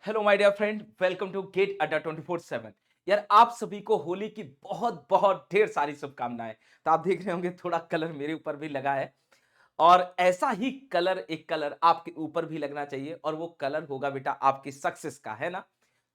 Hello my dear friend, welcome to Gate Adda 24/7। यार, आप सभी को होली की बहुत बहुत ढेर सारी शुभकामनाएं। तो आप देख रहे होंगे थोड़ा कलर मेरे ऊपर भी लगा है, और ऐसा ही कलर, एक कलर आपके ऊपर भी लगना चाहिए, और वो कलर होगा बेटा आपकी सक्सेस का, है ना।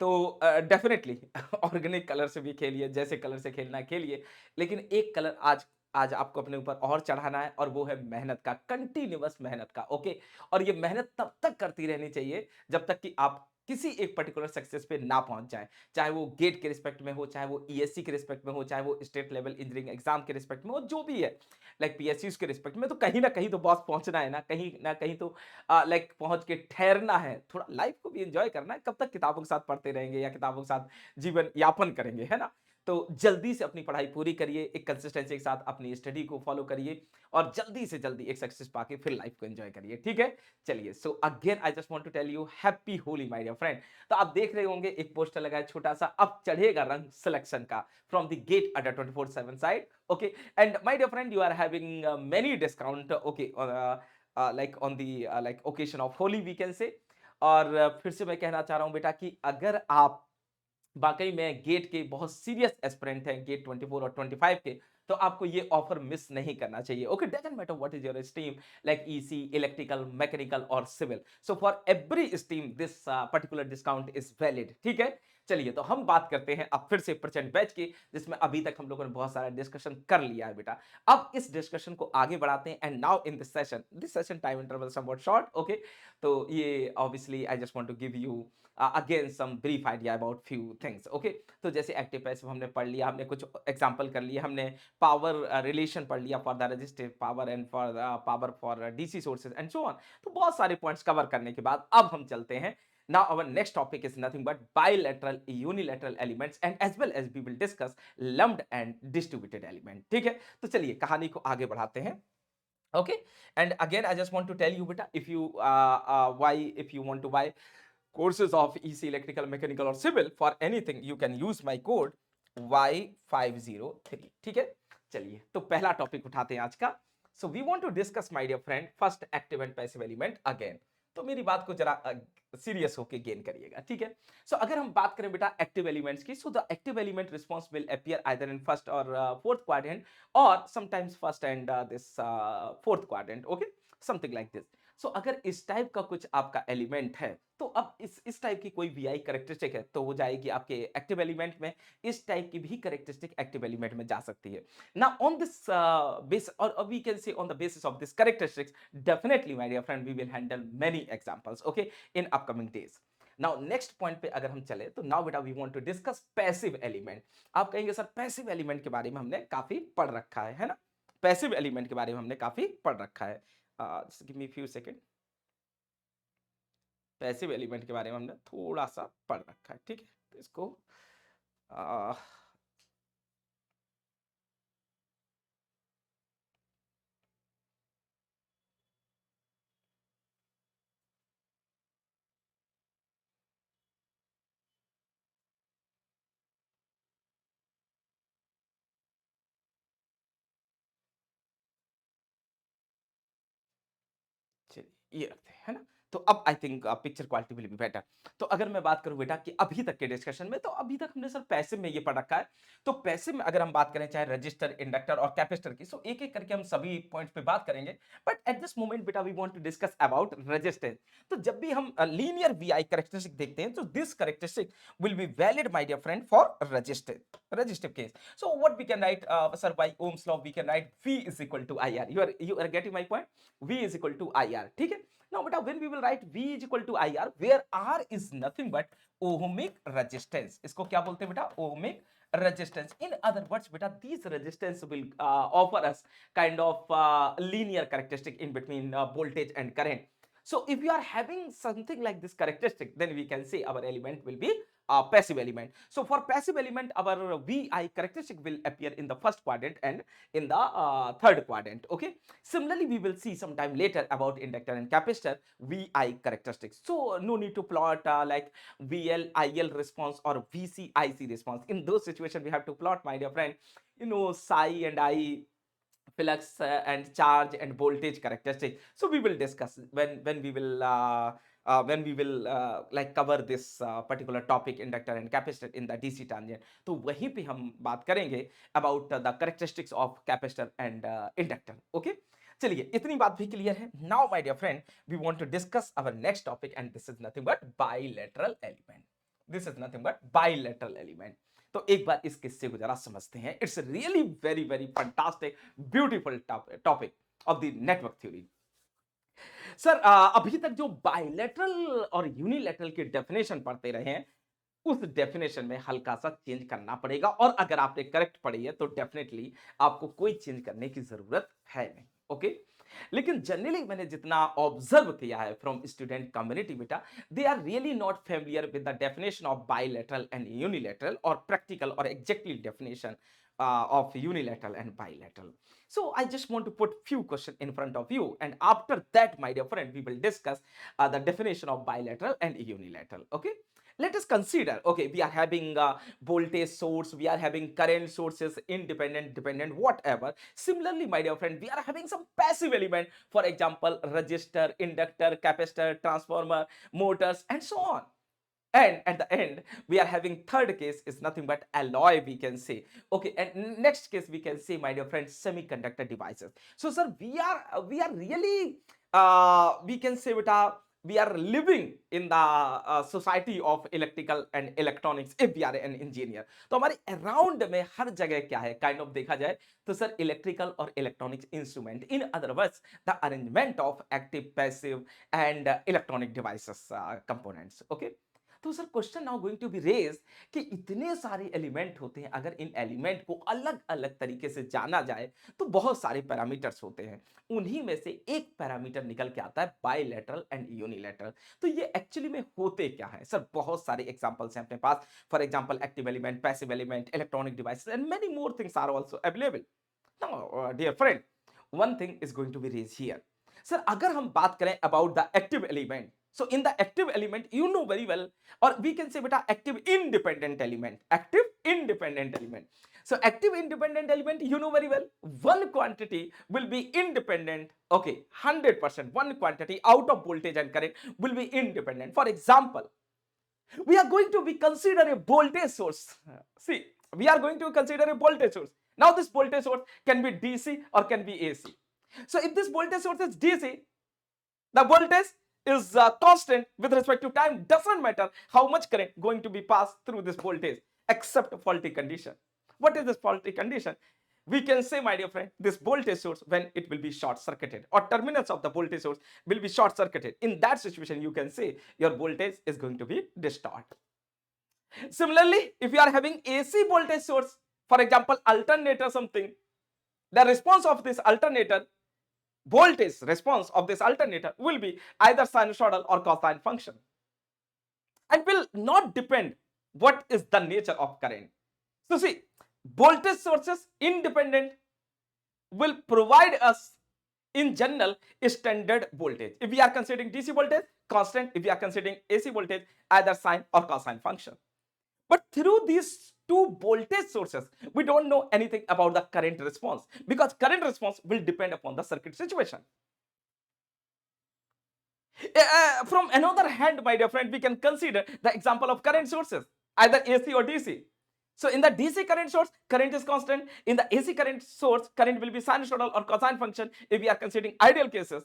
तो डेफिनेटली ऑर्गेनिक कलर से भी खेलिए, जैसे कलर से खेलना है खेलिए, लेकिन एक कलर आज आज आपको अपने ऊपर और चढ़ाना है, और वो है मेहनत का, कंटिन्यूअस मेहनत का। ओके। और ये मेहनत तब तक करती रहनी चाहिए जब तक कि आप किसी एक पर्टिकुलर सक्सेस पे ना पहुंच जाए। चाहे वो गेट के रिस्पेक्ट में हो, चाहे वो ईएससी के रिस्पेक्ट में हो, चाहे वो स्टेट लेवल इंजीनियरिंग एग्जाम के रिस्पेक्ट में हो, जो भी है। लाइक पीएसयू के रिस्पेक्ट में तो कहीं ना कहीं तो बॉस पहुंचना है ना कहीं तो लाइक पहुंच के ठहरना है, थोड़ा लाइफ को भी एंजॉय करना है। कब तक किताबों के साथ पढ़ते रहेंगे या किताबों के साथ जीवन यापन करेंगे, है ना। तो जल्दी से अपनी पढ़ाई पूरी करिए, एक कंसिस्टेंसी के साथ अपनी स्टडी को फॉलो करिए, और जल्दी से जल्दी एक सक्सेस पाके फिर लाइफ को एंजॉय करिए, ठीक है। चलिए, so again I just want to tell you happy Holi my dear friend. तो आप देख रहे होंगे एक पोस्टर लगा है छोटा सा, अब चढ़ेगा रंग सिलेक्शन का, from the gate Adda 24/7 side. Okay. And my dear friend, you are having many discount, okay, like on the like occasion of Holi, we can say. और फिर से मैं कहना चाह रहा हूँ बेटा कि अगर आप वाकई में गेट के बहुत सीरियस एस्पिरेंट हैं, गेट 24 और 25 के, तो आपको ये ऑफर मिस नहीं करना चाहिए। Okay, doesn't matter what is your stream, like EC, electrical, mechanical और civil. So for every stream this particular discount is valid, ठीक है। चलिए, तो हम बात करते हैं अब फिर से प्रचंड बैच की, जिसमें अभी तक हम लोगों ने बहुत सारा डिस्कशन कर लिया है बेटा। अब इस डिस्कशन को आगे बढ़ाते हैं, and now in this session time interval somewhat short. Okay. तो ये obviously I just want to give you again some brief idea about few things. Okay. तो जैसे एक्टिव पैसिव हमने पढ़ लिया, हमने कुछ एग्जांपल कर लिए, हमने पावर रिलेशन पढ़ लिया for the resistive power and for power for DC sources and so on. तो बहुत सारे पॉइंट्स कवर करने के बाद अब हम चलते हैं। Now our next topic is nothing but bilateral unilateral elements, and as well as we will discuss lumped and distributed element, ठीक है। तो चलिए कहानी को आगे बढ़ाते हैं। Okay, and again I just want to tell you beta, if you why if you want to buy courses of EC, electrical, mechanical or civil for anything, you can use my code Y503, ठीक है। चलिए, तो पहला topic उठाते हैं आज का। So we want to discuss my dear friend first active and passive element again. तो मेरी बात को जरा सीरियस होके गेन करिएगा, ठीक है। सो अगर हम बात करें बेटा एक्टिव एलिमेंट्स की, so the active element response will appear either in first or fourth quadrant, और sometimes first and this fourth quadrant. Okay, something like this. So अगर इस टाइप का कुछ आपका एलिमेंट है, तो अब इस टाइप की कोई वीआई कैरेक्टरिस्टिक है, तो वो जाएगी आपके एक्टिव एलिमेंट में। इस टाइप की भी कैरेक्टरिस्टिक एक्टिव एलिमेंट में जा सकती है ना। ऑन दिस बेस, और we can say on the basis of this characteristics, definitely my dear friend we will handle many examples, okay, in upcoming days. Now next point पे अगर हम चले, तो नाउ बेटा we want to discuss passive element. आप कहेंगे sir passive element के बारे में हमने काफी पढ़ रखा है ना। पैसिव एलिमेंट के बारे में हमने काफी पढ़ रखा है। Just give me few second. Passive element के बारे में हमने थोड़ा सा पढ़ रखा है, ठीक है। तो इसको आ, चलिए ये रखते हैं, है ना। तो अब I think picture quality will be better. तो अगर मैं बात करूं बेटा कि अभी तक के डिस्कशन में, तो अभी तक हमने सर पैसिव में ये पढ़ रखा है। तो पैसिव में अगर हम बात करें चाहे रजिस्टर, इंडक्टर और कैपेसिटर की, सो एक एक करके हम सभी पॉइंट्स पे बात करेंगे। बट एट दिस मोमेंट बेटा we want to discuss about resistance. तो जब भी हम लीनियर वीआई कैरेक्टरिस्टिक देखते हैं, तो this characteristic will be valid my dear friend for resistive case. So what we can write, sir, by Ohm's law we can write V is equal to IR. You are getting my point? V is equal to IR, ठीक है। Now beta, when we will write V is equal to IR, where R is nothing but ohmic resistance, इसको क्या बोलते हैं बेटा? Ohmic resistance. In other words beta, these resistance will offer us kind of linear characteristic in between voltage and current. So if you are having something like this characteristic, then we can say our element will be a passive element. So for passive element, our VI characteristic will appear in the first quadrant and in the third quadrant. Okay. Similarly, we will see some time later about inductor and capacitor VI characteristics. So no need to plot like VL IL response or VC IC response. In those situations, we have to plot, my dear friend, psi and I, flux and charge and voltage characteristic. So we will discuss when we will when we will like cover this particular topic inductor and capacitor in the DC tangent, तो वहीं पे हम बात करेंगे about the characteristics of capacitor and inductor. Okay, चलिए इतनी बात भी क्लियर है. Now my dear friend, we want to discuss our next topic and this is nothing but bilateral element. This is nothing but bilateral element. तो एक बार इस किस्से को जरा समझते हैं. It's a really very very fantastic beautiful topic of the network theory. Sir अभी तक जो बायलैटरल और यूनिलैटरल की डेफिनेशन पढ़ते रहे हैं उस डेफिनेशन में हल्का सा चेंज करना पड़ेगा और अगर आपने करेक्ट पढ़ी है तो डेफिनेटली आपको कोई चेंज करने की जरूरत है नहीं. ओके, लेकिन जनरली मैंने जितना ऑब्जर्व किया है फ्रॉम स्टूडेंट कम्युनिटी बेटा, they are really not familiar with the definition of bilateral and unilateral और प्रैक्टिकल और exactly definition of unilateral and bilateral. So I just want to put few questions in front of you and after that my dear friend we will discuss the definition of bilateral and unilateral. Okay, let us consider, okay, we are having voltage source, we are having current sources, independent, dependent, whatever. Similarly my dear friend, we are having some passive element, for example resistor, inductor, capacitor, transformer, motors and so on. And at the end we are having third case is nothing but alloy we can say. Okay, and next case we can say my dear friends semiconductor devices. So sir we are really we can say beta we are living in the society of electrical and electronics if we are an engineer. तो हमारे around में हर जगह क्या है kind of देखा जाए तो sir electrical और electronics instrument, in other words the arrangement of active passive and electronic devices components. Okay, तो sir question now going to be raise कि इतने सारे एलिमेंट होते हैं, अगर इन एलिमेंट को अलग अलग तरीके से जाना जाए तो बहुत सारे पैरामीटर्स होते हैं. उन्हीं में से एक पैरामीटर निकल के आता है बायलैटरल एंड यूनिलैटरल. तो ये एक्चुअली में होते क्या है सर? बहुत सारे एग्जांपल्स हैं अपने पास. For example active element, passive element, electronic devices and many more things are also available. Now dear friend, one thing is going to be raise here. Sir अगर हम बात करें about the active element, so in the active element you know very well, or we can say beta active independent element, active independent element. So active independent element you know very well, one quantity will be independent. Okay, 100% one quantity out of voltage and current will be independent. For example, we are going to be consider a voltage source. See, we are going to consider a voltage source. Now this voltage source can be DC or can be AC. So if this voltage source is DC, the voltage is constant with respect to time, doesn't matter how much current going to be passed through this voltage except faulty condition. What is this faulty condition? We can say my dear friend, this voltage source when it will be short circuited or terminals of the voltage source will be short circuited. In that situation you can say your voltage is going to be distorted. Similarly, if you are having AC voltage source, for example alternator something, the response of this alternator, voltage response of this alternator will be either sinusoidal or cosine function and will not depend what is the nature of current. So see, voltage sources independent will provide us in general standard voltage. If we are considering DC voltage, constant. If we are considering AC voltage, either sine or cosine function. But through these two voltage sources, we don't know anything about the current response because current response will depend upon the circuit situation. From another hand, my dear friend, we can consider the example of current sources, either AC or DC. So in the DC current source, current is constant. In the AC current source, current will be sinusoidal or cosine function if we are considering ideal cases.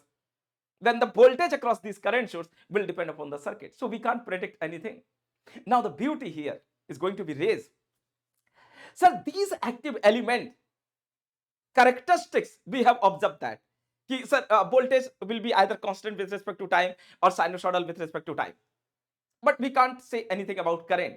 Then the voltage across these current source will depend upon the circuit. So we can't predict anything. Now the beauty here is going to be raised. Sir, these active element characteristics we have observed that sir, voltage will be either constant with respect to time or sinusoidal with respect to time, but we can't say anything about current.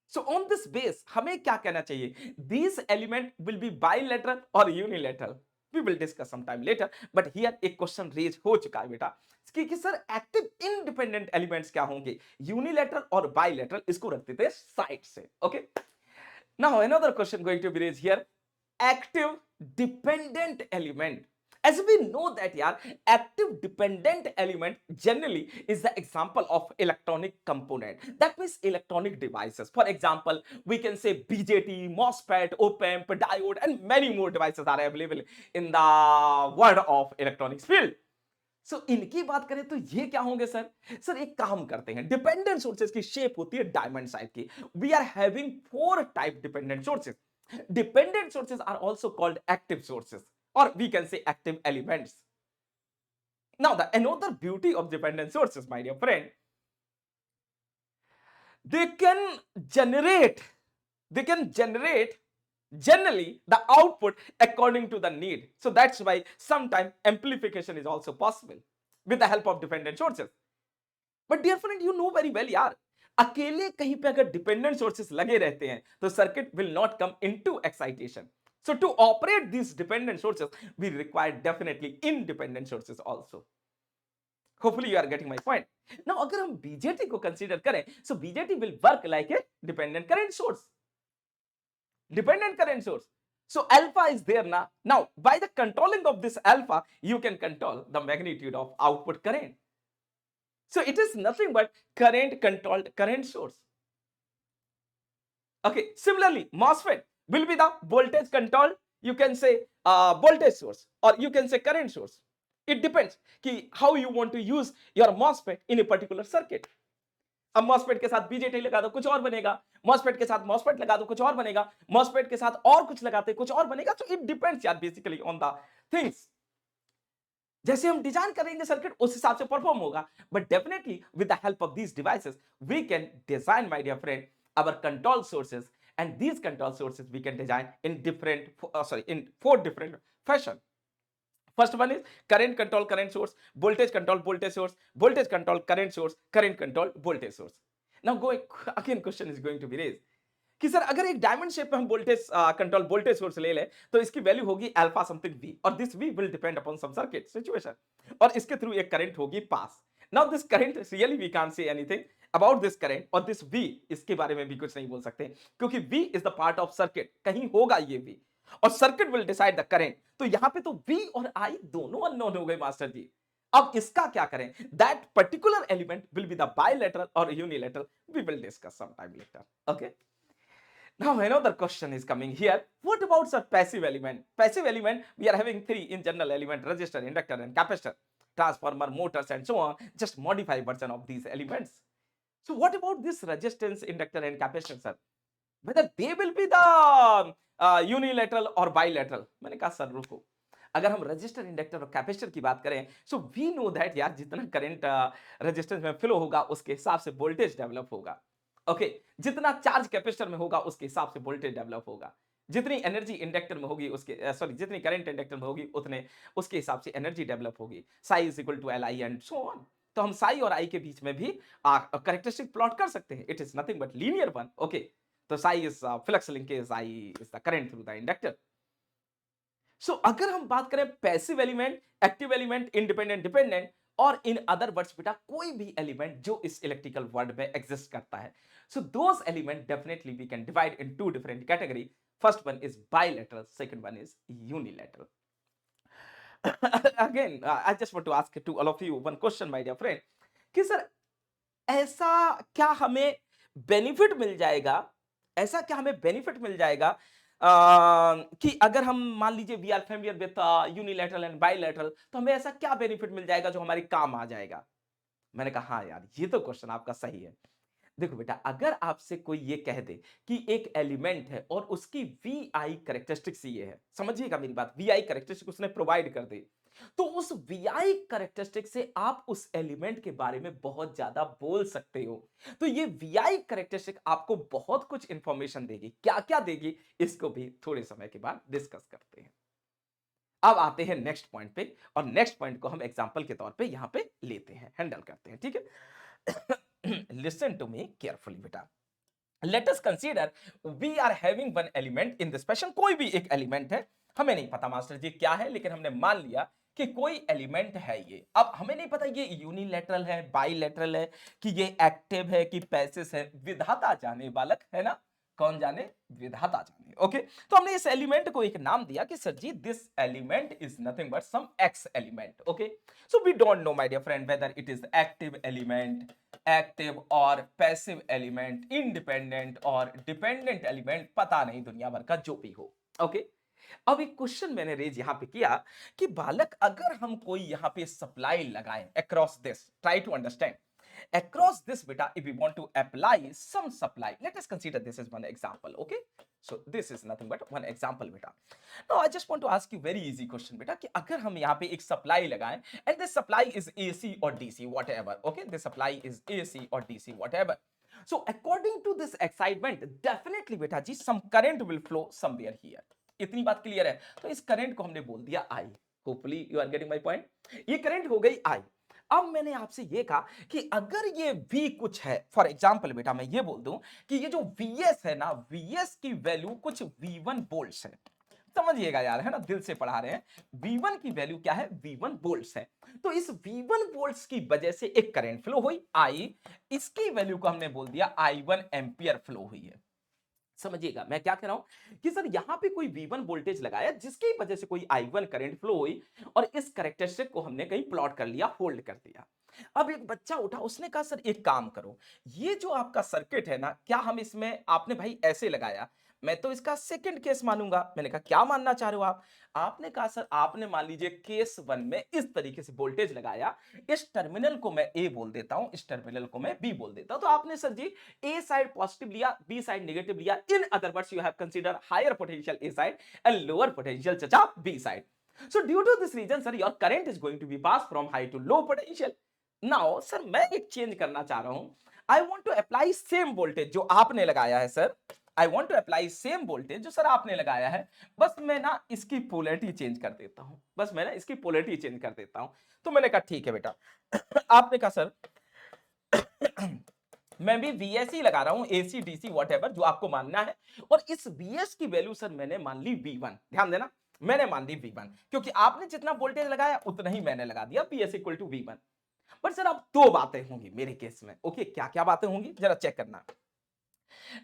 So on this base हमें क्या कहना चाहिए? These element will be bilateral or unilateral. We will discuss sometime later. But here एक question raise हो चुका है बेटा कि सर एक्टिव इंडिपेंडेंट एलिमेंट्स क्या होंगे, यूनिलैटरल और बायलैटरल, इसको रख देते हैं साइड से. Okay, now another question going to be raise here, active dependent element. As we know that active dependent element generally is the example of electronic component. That means electronic devices. For example, we can say BJT, MOSFET, op-amp, diode and many more devices are available in the world of electronics field. सो इनकी बात करें तो ये क्या होंगे sir? Sir एक काम करते हैं, डिपेंडेंट सोर्सेज की शेप होती है डायमंड साइड की। We are having 4 type dependent sources. Dependent sources are also called active sources, और we can say active elements. Now, the another beauty of dependent sources, my dear friend, they can generate, they can generate generally the output according to the need. So that's why sometimes amplification is also possible with the help of dependent sources. But dear friend, you know very well यार, अकेले कहीं पे अगर dependent sources लगे रहते हैं तो circuit will not come into excitation. So to operate these dependent sources, we require definitely independent sources also. Hopefully you are getting my point. Now अगर हम BJT को consider करें, so BJT will work like a dependent current source. Dependent current source. So alpha is there now. Now by the controlling of this alpha, you can control the magnitude of output current. So it is nothing but current controlled current source. Okay. Similarly, MOSFET will be the voltage controlled. You can say voltage source, or you can say current source. It depends कि how you want to use your MOSFET in a particular circuit. अब MOSFET के साथ BJT लगा दो कुछ और बनेगा, MOSFET के साथ MOSFET लगा दो कुछ और बनेगा, MOSFET के साथ और कुछ लगाते कुछ और बनेगा. So it depends यार basically on the things. जैसे हम डिजाइन करेंगे सर्किट उस हिसाब से परफॉर्म होगा. But definitely with the help of these devices we can design, my dear friend, our control sources, and these control sources we can design in in 4 different fashion. First one is current control current source, voltage control voltage source, voltage control current source, current control voltage source. Now going again question is going to be raised कि sir अगर एक diamond shape में हम voltage control voltage source ले लें तो इसकी value होगी अल्फा समथिंग वी, और this V will depend upon some circuit situation, और इसके थ्रू एक करंट होगी pass. Now this current really we can't say anything about this current, और दिस वी इसके बारे में भी कुछ नहीं बोल सकते क्योंकि V is the part of circuit, कहीं होगा ये वी, और circuit will decide the current. तो यहां पे तो वी और आई दोनों अननोन हो गए मास्टर जी. अब इसका क्या करें? That particular element will be the bilateral or unilateral, we will discuss some time later. Okay. Now another question is coming here. What about such passive element? Passive element, we are having 3 in general element: resistor, inductor and capacitor, transformer, motors and so on. Just modify version of these elements. So what about this resistance, inductor and capacitor, sir? Whether they will be the unilateral or bilateral? मैंने कहा sir रुको, अगर हम register, inductor और capacitor की बात करें, so we know that यार जितना करंट रेजिस्टेंस में फ्लो होगा उसके हिसाब से वोल्टेज डेवलप होगा. ओके. जितना चार्ज कैपेसिटर में होगा उसके हिसाब से वोल्टेज डेवलप होगा. जितनी एनर्जी इंडक्टर में होगी उसके सॉरी जितनी करंट इंडक्टर में होगी उतने उसके हिसाब से एनर्जी डेवलप होगी. Psi is equal to L I and so on. तो हम साई और आई के बीच में भी कैरेक्टरिस्टिक प्लॉट कर सकते हैं. It is nothing but linear one. Okay. तो psi is flux linkage, I is the current through the inductor. So अगर हम बात करें passive element, active element, independent, dependent, और इन अदर वर्ड्स बेटा कोई भी एलिमेंट जो इस इलेक्ट्रिकल वर्ल्ड में एग्जिस्ट करता है, so those element definitely we can divide in 2 different category. First one is bilateral, second one is unilateral. Again I just want to ask to all of you one question my dear friend, कि sir ऐसा क्या हमें benefit मिल जाएगा, ऐसा क्या हमें benefit मिल जाएगा कि अगर हम मान लीजिए we are familiar with unilateral and bilateral, तो हमें ऐसा क्या बेनिफिट मिल जाएगा जो हमारे काम आ जाएगा? मैंने कहा हाँ यार ये तो क्वेश्चन आपका सही है. देखो बेटा, अगर आपसे कोई ये कह दे कि एक एलिमेंट है और उसकी वी आई करेक्टरिस्टिक्स ये है, समझिएगा मेरी बात, वी आई करेक्टरिस्टिक उसने प्रोवाइड कर दे, तो उस वी आई करेक्टरिस्टिक से आप उस एलिमेंट के बारे में बहुत ज्यादा बोल सकते हो. तो ये वी आई करेक्टरिस्टिक आपको बहुत कुछ इंफॉर्मेशन देगी. क्या क्या देगी इसको भी थोड़े समय के बाद डिस्कस करते हैं. अब आते हैं नेक्स्ट पॉइंट पे, और नेक्स्ट पॉइंट को हम एग्जांपल के तौर पे यहां पे लेते हैं, हैंडल करते हैं. ठीक है. लिसन टू मी केयरफुली बेटा. Let us consider we are having one element in this fashion. कोई भी एक एलिमेंट है, हमें नहीं पता मास्टर जी क्या है, लेकिन हमने मान लिया कि कोई एलिमेंट है ये. अब हमें नहीं पता ये यूनिलैटरल है, बाइलैटरल है, कि ये एक्टिव है कि पैसिव है. विधाता जाने, बालक है ना, कौन जाने? विधाता जाने. ओके. तो हमने इस एलिमेंट को एक नाम दिया कि sir ji this element is nothing but some X element. Okay. So we don't know my dear friend whether it is active element, active और पैसिव एलिमेंट, इंडिपेंडेंट और डिपेंडेंट एलिमेंट, पता नहीं दुनिया भर का जो भी हो. ओके. अब एक क्वेश्चन मैंने रेज यहां पे किया कि बालक अगर हम कोई यहां पे सप्लाई लगाएं across this, try to understand across this beta if we want to apply some supply, let us consider this as one example. Okay, so this is nothing but one example beta. Now I just want to ask you very easy question beta कि अगर हम यहाँ पे एक supply लगाएं and this supply is AC or DC whatever, okay, this supply is AC or DC whatever, so according to this excitement definitely beta ji some current will flow somewhere here. इतनी बात clear है? तो इस current को हमने बोल दिया I. Hopefully you are getting my point. ये करंट हो गई I। अब मैंने आपसे ये कहा कि अगर ये V कुछ है, फॉर एग्जाम्पल बेटा मैं ये बोल दूं कि ये जो Vs है ना, Vs की वैल्यू कुछ V1 वोल्ट्स है। समझिएगा यार, है ना, दिल से पढ़ा रहे हैं। V1 की वैल्यू क्या है? V1 वोल्ट्स है। तो इस V1 वोल्ट्स की वजह से एक करंट फ्लो हुई I, इसकी वैल्यू को हमने बोल दिया I1 एंपियर फ्लो हुई है। समझिएगा मैं क्या कह रहा हूं कि सर यहां पे कोई V1 वोल्टेज लगाया जिसकी वजह से कोई I1 करंट फ्लो हुई और इस कैरेक्टरिस्टिक को हमने कहीं प्लॉट कर लिया, होल्ड कर दिया। अब एक बच्चा उठा, उसने कहा सर एक काम करो, ये जो आपका सर्किट है ना, क्या हम इसमें, आपने भाई ऐसे लगाया, मैं तो इसका सेकंड केस मानूंगा। मैंने कहा क्या मानना चाह रहे हो आप? आपने कहा सर आपने मान लीजिए केस 1 में इस तरीके से वोल्टेज लगाया, इस टर्मिनल को मैं ए बोल देता हूं, इस टर्मिनल को मैं बी बोल देता हूं। तो आपने sir ji A side positive लिया, बी साइड नेगेटिव लिया। In other words you have consider higher potential A side and lower potential चचा B side. So due to this reason sir your current is going to be passed from high to low potential. Now sir मैं एक change करना चाह रहा हूं, I want to apply same voltage जो आपने लगाया है sir, I want to apply same voltage जो सर आपने लगाया है, बस मैं ना इसकी पोलैरिटी चेंज कर देता हूं, बस मैं ना इसकी पोलैरिटी चेंज कर देता हूं। तो मैंने कहा ठीक है बेटा। आपने कहा सर मैं भी VS ही लगा रहा हूं, AC DC व्हाटएवर जो आपको मानना है, और इस VS की वैल्यू सर मैंने मान ली V1। ध्यान देना, मैंने मान ली V1 क्योंकि आपने जितना वोल्टेज लगाया उतना ही मैंने लगा दिया, PS equal to V1। But sir अब दो बातें होंगी मेरे केस में। ओके, क्या क्या बातें होंगी जरा चेक करना।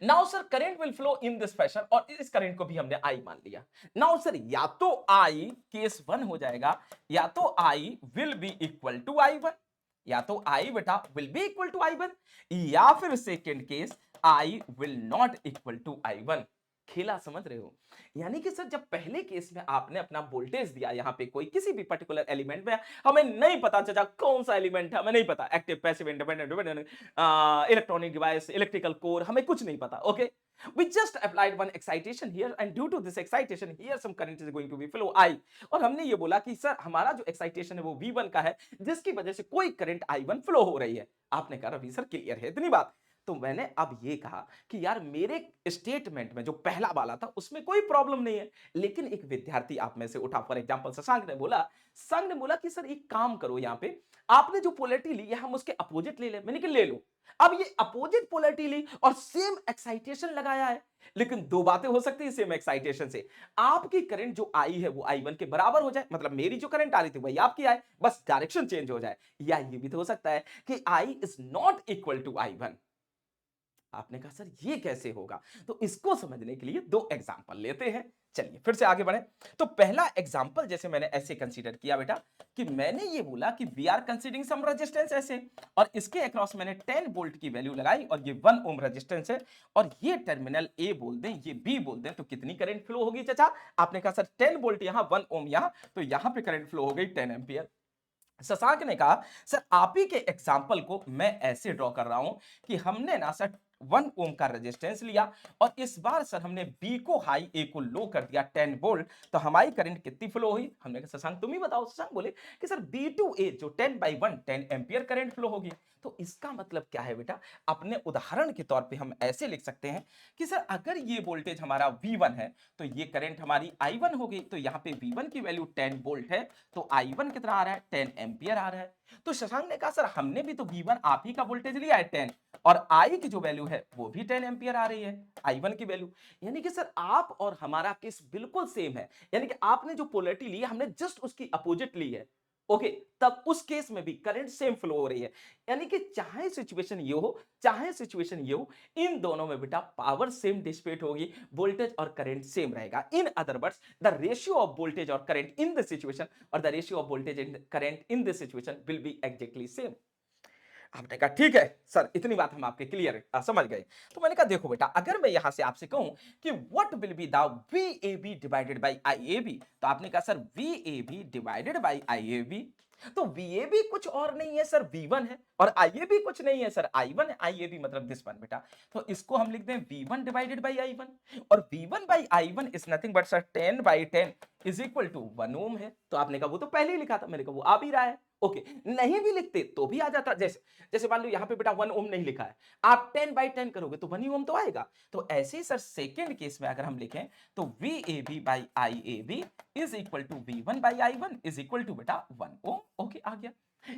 Now sir current will flow in this fashion, और इस करंट को भी हमने I मान लिया। नाउ सर या तो I केस 1 हो जाएगा, या तो I will be equal to I1, या तो I बेटा will be equal to I1, या फिर second case I will not equal to I1। खेला समझ रहे हो? यानी कि सर जब पहले केस में आपने अपना वोल्टेज दिया यहां पे कोई किसी भी पर्टिकुलर एलिमेंट में, हमें नहीं पता चाचा कौन सा एलिमेंट है, हमें नहीं पता, active passive independent electronic device electrical core, हमें कुछ नहीं पता। Okay, we just applied one excitation here and due to this excitation here some current is going to be flow I, और हमने ये बोला कि सर हमारा जो एक्साइटेशन है वो V1 का है जिसकी वजह से कोई करंट I1 फ्लो हो रही है। आपने कहा रवि सर क्लियर है इतनी बात? तो मैंने अब ये कहा कि यार मेरे स्टेटमेंट में जो पहला वाला था उसमें कोई प्रॉब्लम नहीं है, लेकिन एक विद्यार्थी आप में से उठा, फॉर एग्जांपल शशांक ने बोला, संग ने बोला कि सर एक काम करो, यहाँ पे आपने जो पोलैरिटी ली है हम उसके अपोजिट ले लें। मैंने कहा ले लो। अब ये अपोजिट पोलैरिटी ली और सेम एक्साइटेशन लगाया है, लेकिन दो बातें हो सकती है सेम एक्साइटेशन से। आपकी करंट जो आई है वो I1 के बराबर हो जाए, मतलब मेरी जो करंट आ रही थी वही आपकी आए, बस डायरेक्शन चेंज हो जाए। या ये भी तो हो सकता है कि I is not equal to I1। आपने कहा सर ये कैसे होगा? तो इसको समझने के लिए दो एग्जांपल लेते हैं। चलिए फिर से आगे बढ़े। तो पहला एग्जांपल जैसे मैंने ऐसे कंसीडर किया बेटा कि मैंने ये बोला कि we are considering some resistance ऐसे, और इसके अक्रॉस मैंने 10 वोल्ट की वैल्यू लगाई और ये 1 ओम रेजिस्टेंस है, और ये टर्मिनल ए बोल दें ये बी बोल दें, तो कितनी करंट फ्लो होगी चाचा? आपने कहा सर 10 वोल्ट यहां 1 ओम यहां, तो यहां पे करंट फ्लो हो गई 10 एंपियर। शशांक ने कहा सर आप ही के एग्जाम्पल को मैं ऐसे ड्रॉ कर रहा हूं कि हमने ना सर 1 ओम का रेजिस्टेंस लिया और इस बार सर हमने बी को हाई ए को लो कर दिया 10 वोल्ट, तो हमारी करंट कितनी फ्लो हुई? हमने कहा शशांक तुम ही बताओ। शशांक बोले कि सर बी टू ए जो 10/1 10 एंपियर करंट फ्लो होगी। तो इसका मतलब क्या है बेटा? अपने उदाहरण के तौर पे हम ऐसे लिख सकते हैं कि सर अगर ये वोल्टेज हमारा V1 है तो ये करंट हमारी I1 हो गई, तो यहाँ पे V1 की वैल्यू 10 वोल्ट है, तो I1 कितना आ रहा है? 10 एंपियर आ रहा है। तो शशांक ने कहा सर हमने भी तो V1 आप ही का वोल्टेज लिया है 10, और I की जो वैल्यू है वो भी 10 एंपियर आ रही है I1 की वैल्यू। यानी कि सर आप और हमारा केस बिल्कुल सेम है, यानी कि आपने जो पोलैरिटी ली है हमने जस्ट उसकी अपोजिट ली है। ओके, तब उस केस में भी करंट सेम फ्लो हो रही है। यानी कि चाहे सिचुएशन ये हो चाहे सिचुएशन ये हो, इन दोनों में बेटा पावर सेम डिसिपेट होगी, वोल्टेज और करंट सेम रहेगा। इन other words the ratio of voltage और करंट इन दिस सिचुएशन और the ratio of voltage and current in this situation will be exactly same. आपने कहा ठीक है सर, इतनी बात हम आपके क्लियर समझ गए। तो मैंने कहा देखो बेटा, अगर मैं यहां से आपसे कहूं कि what will be the VAB divided by IAB, तो आपने कहा sir VAB divided by IAB, तो वीएबी कुछ और नहीं है सर V1 है, और आईएबी कुछ नहीं है सर I1 है। आईएबी मतलब दिस वन बेटा, तो इसको हम लिख दें V1 डिवाइडेड बाय I1, और V1 by I1 is nothing but sir 10 by 10 is equal to 1 ohm है। तो आपने कहा वो तो पहले ही लिखा था, मैंने कहा वो आ भी रहा है। ओके, नहीं भी लिखते तो भी आ जाता। जैसे जैसे मान लो यहाँ पे बेटा 1 ओम नहीं लिखा है, आप 10 बाई 10 करोगे तो 1 ही ओम तो आएगा। तो ऐसे ही सर सेकेंड केस में अगर हम लिखें तो VAB by IAB is equal to V1 by I1 is equal to बेटा 1 ओम। ओके, आ गया।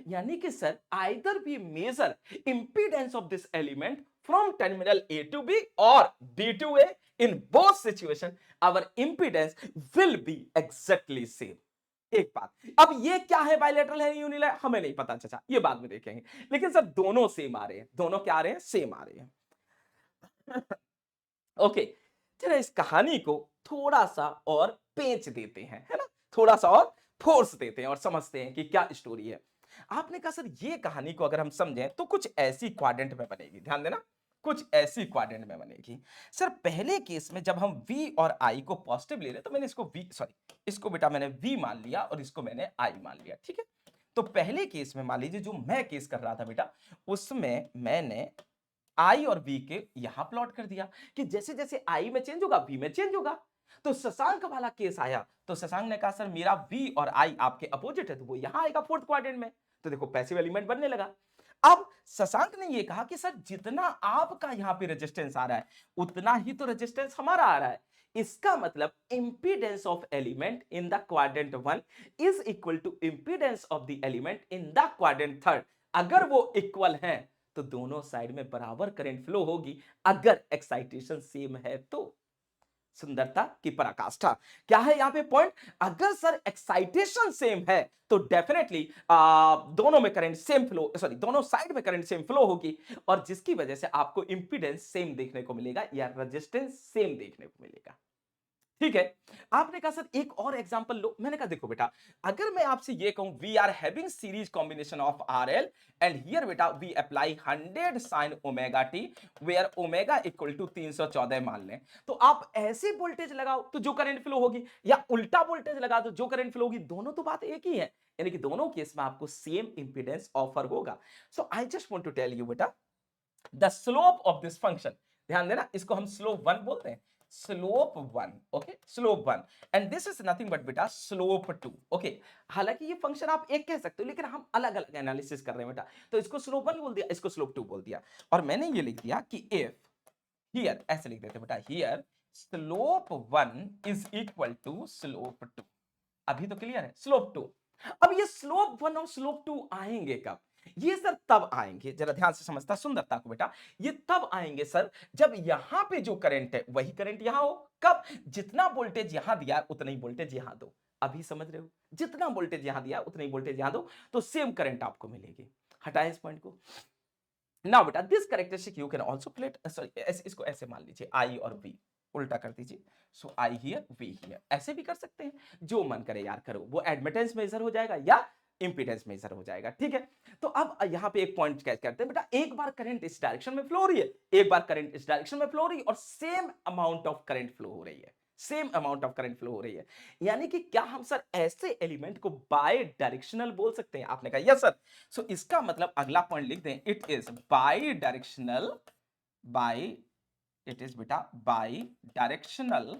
यानी कि sir either we measure impedance of this element from terminal A to B or B to A, in both situation our impedance will be exactly same। एक बात, अब ये क्या है, बायलैटरल है यूनिलैटरल हमें नहीं पता चाचा, ये बाद में देखेंगे, लेकिन सर दोनों सेम आ रहे हैं। दोनों क्या आ रहे हैं? सेम आ रहे हैं। ओके, चलो इस कहानी को थोड़ा सा और पेंच देते हैं, है ना, थोड़ा सा और फोर्स देते हैं और समझते हैं कि क्या स्टोरी है। आपने कहा सर ये कहानी को अगर हम समझें तो कुछ ऐसी क्वाड्रेंट में बनेगी, ध्यान देना, कुछ ऐसी क्वाड्रेंट में बनेगी। सर पहले केस में जब हम V और I को पॉजिटिव ले रहे तो मैंने इसको इसको बेटा मैंने V मान लिया और इसको मैंने I मान लिया, ठीक है। तो पहले केस में मान लीजिए जो मैं केस कर रहा था बेटा, उसमें मैंने आई और वी के यहां प्लॉट कर दिया कि जैसे जैसे आई में चेंज होगा वी में चेंज होगा। तो शशांक वाला केस आया तो शशांक ने कहा सर मेरा वी और आई आपके अपोजिट है, तो वो यहां आएगा फोर्थ क्वाड्रेंट में। तो देखो पैसिव एलिमेंट बनने लगा। अब शशांक ने ये कहा कि सर जितना आपका यहां पे रेजिस्टेंस आ रहा है उतना ही तो रेजिस्टेंस हमारा आ रहा है। इसका मतलब impedance of element in the quadrant 1 is equal to impedance of the element in the quadrant 3। अगर वो इक्वल हैं तो दोनों साइड में बराबर करंट फ्लो होगी, अगर एक्साइटेशन सेम है तो। सुंदरता की पराकाष्ठा क्या है यहां पे पॉइंट, अगर सर एक्साइटेशन सेम है तो डेफिनेटली दोनों में करंट सेम फ्लो, सॉरी दोनों साइड में करंट सेम फ्लो होगी, और जिसकी वजह से आपको इंपीडेंस सेम देखने को मिलेगा या रेजिस्टेंस सेम देखने को मिलेगा। ठीक है। आपने कहा सर एक और एग्जांपल लो, मैंने कहा देखो बेटा, अगर मैं आपसे ये कहूं we are having series combination of RL and here बेटा we apply 100 sin omega T where omega equal to 314 मान लें, तो आप ऐसे वोल्टेज लगाओ तो जो करंट फ्लो होगी, या उल्टा वोल्टेज लगा दो जो करंट फ्लो होगी, दोनों तो बात एक ही है, यानी कि दोनों केस में आपको सेम इंपीडेंस ऑफर होगा। So I just want to tell you बेटा the slope of this function, ध्यान देना इसको हम स्लोप 1 बोलते हैं, slope 1, okay slope 1, and this is nothing but बेटा स्लोप 2। ओके, हालांकि ये फंक्शन आप एक कह सकते हो लेकिन हम अलग अलग एनालिसिस कर रहे हैं बेटा, तो इसको स्लोप 1 बोल दिया, इसको स्लोप 2 बोल दिया, और मैंने ये लिख दिया कि इफ हियर, ऐसे लिख देते बेटा, here slope 1 is equal to slope 2। अभी तो क्लियर है, स्लोप 2। अब ये स्लोप 1 और स्लोप 2 आएंगे कब? ये सर तब आएंगे, जरा ध्यान से समझता सुंदरता को बेटा, ये तब आएंगे सर जब यहां पे जो करंट है वही करंट यहां हो। कब? जितना वोल्टेज यहां दिया उतना ही वोल्टेज यहां दो। अभी समझ रहे हो, जितना वोल्टेज यहां दिया उतना ही वोल्टेज यहां दो, तो सेम करंट आपको मिलेगी। हटाएं इस पॉइंट को। नाउ बेटा this characteristic you can also plate, sorry इसको ऐसे मान लीजिए आई और वी, उल्टा कर दीजिए, सो आई हियर वी हियर, ऐसे भी कर सकते हैं, जो मन करे यार करो, वो एडमिटेंस मेजर हो जाएगा या इंपीडेंस मेजर हो जाएगा, ठीक है। तो अब यहां पे एक पॉइंट कैच करते हैं बेटा, एक बार करंट इस डायरेक्शन में फ्लो हो रही है, एक बार करंट इस डायरेक्शन में फ्लो हो रही है, और same amount of current flow हो रही है, same amount of current flow हो रही है, यानी कि क्या हम सर ऐसे एलिमेंट को बाय डायरेक्शनल बोल सकते हैं? आपने कहा यस सर। सो इसका मतलब अगला पॉइंट लिख दें, it is bidirectional, bi, it is बेटा बाय डायरेक्शनल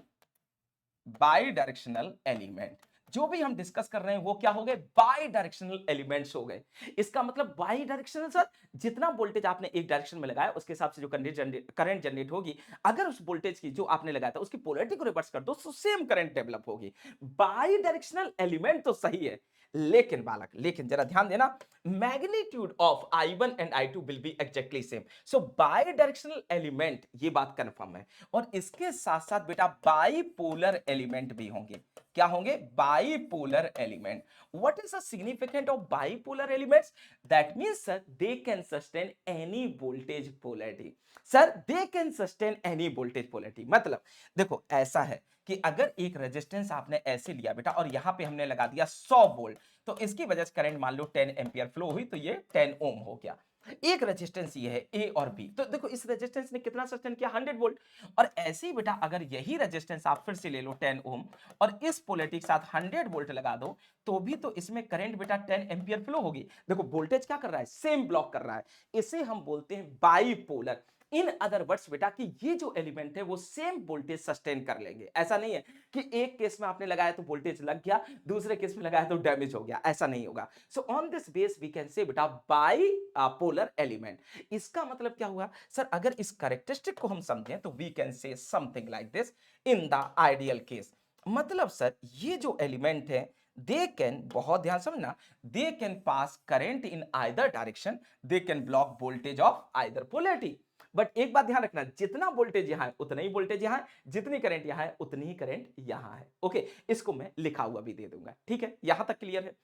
एलिमेंट। जो भी हम डिस्कस कर रहे हैं वो क्या हो गए? बाय डायरेक्शनल एलिमेंट्स हो गए। इसका मतलब बाय डायरेक्शनल सर, जितना वोल्टेज आपने एक डायरेक्शन में लगाया उसके हिसाब से जो करंट जनरेट होगी, अगर उस वोल्टेज की जो आपने लगाया था उसकी पोलैरिटी को रिवर्स कर दो तो सेम करंट डेवलप होगी। बाय डायरेक्शनल एलिमेंट तो सही है, लेकिन बालक, लेकिन जरा ध्यान देना, magnitude of I1 and I2 will be exactly same. So bidirectional element, ये बात कंफर्म है, और इसके साथ साथ बेटा बाइपोलर एलिमेंट भी होंगे। क्या होंगे? Bipolar element. What is the significant of bipolar elements? That means sir they can sustain any voltage polarity. Sir they can sustain any voltage polarity, मतलब देखो ऐसा है कि अगर एक रेजिस्टेंस आपने ऐसे लिया बेटा और यहां पे हमने लगा दिया 100 वोल्ट, तो इसकी वजह से करंट मान लो 10 एंपियर फ्लो हुई, तो ये 10 ओम हो गया। एक रेजिस्टेंस ये है ए और बी, तो देखो इस रेजिस्टेंस ने कितना सस्टेन किया 100 वोल्ट। और ऐसे ही बेटा अगर यही रेजिस्टेंस आप फिर से ले लो 10 ओम और इस पोलैरिटी के साथ 100 वोल्ट लगा दो, तो भी तो इसमें करंट बेटा 10 एंपियर फ्लो होगी। देखो वोल्टेज क्या कर रहा है, सेम ब्लॉक कर रहा है। इसे हम बोलते हैं बाइपोलर। इन अदर वर्ड्स बेटा कि ये जो एलिमेंट है वो सेम वोल्टेज सस्टेन कर लेंगे। ऐसा नहीं है कि एक केस में आपने लगाया तो वोल्टेज लग गया, दूसरे केस में लगाया तो डैमेज हो गया, ऐसा नहीं होगा। So on this base we can say बेटा बाई पोलर एलिमेंट। इसका मतलब क्या हुआ सर, अगर इस कैरेक्टरिस्टिक को हम समझें तो we can say something like this in the ideal case. मतलब सर ये जो एलिमेंट है दे कैन, बहुत ध्यान समझना, they can pass current in either direction, they can block voltage of either polarity. But एक बात ध्यान रखना, जितना वोल्टेज यहां है उतना ही वोल्टेज यहां है, जितनी करंट यहां है उतनी ही करंट यहां है। ओके, इसको मैं लिखा हुआ भी दे दूंगा, ठीक है, यहां तक क्लियर है।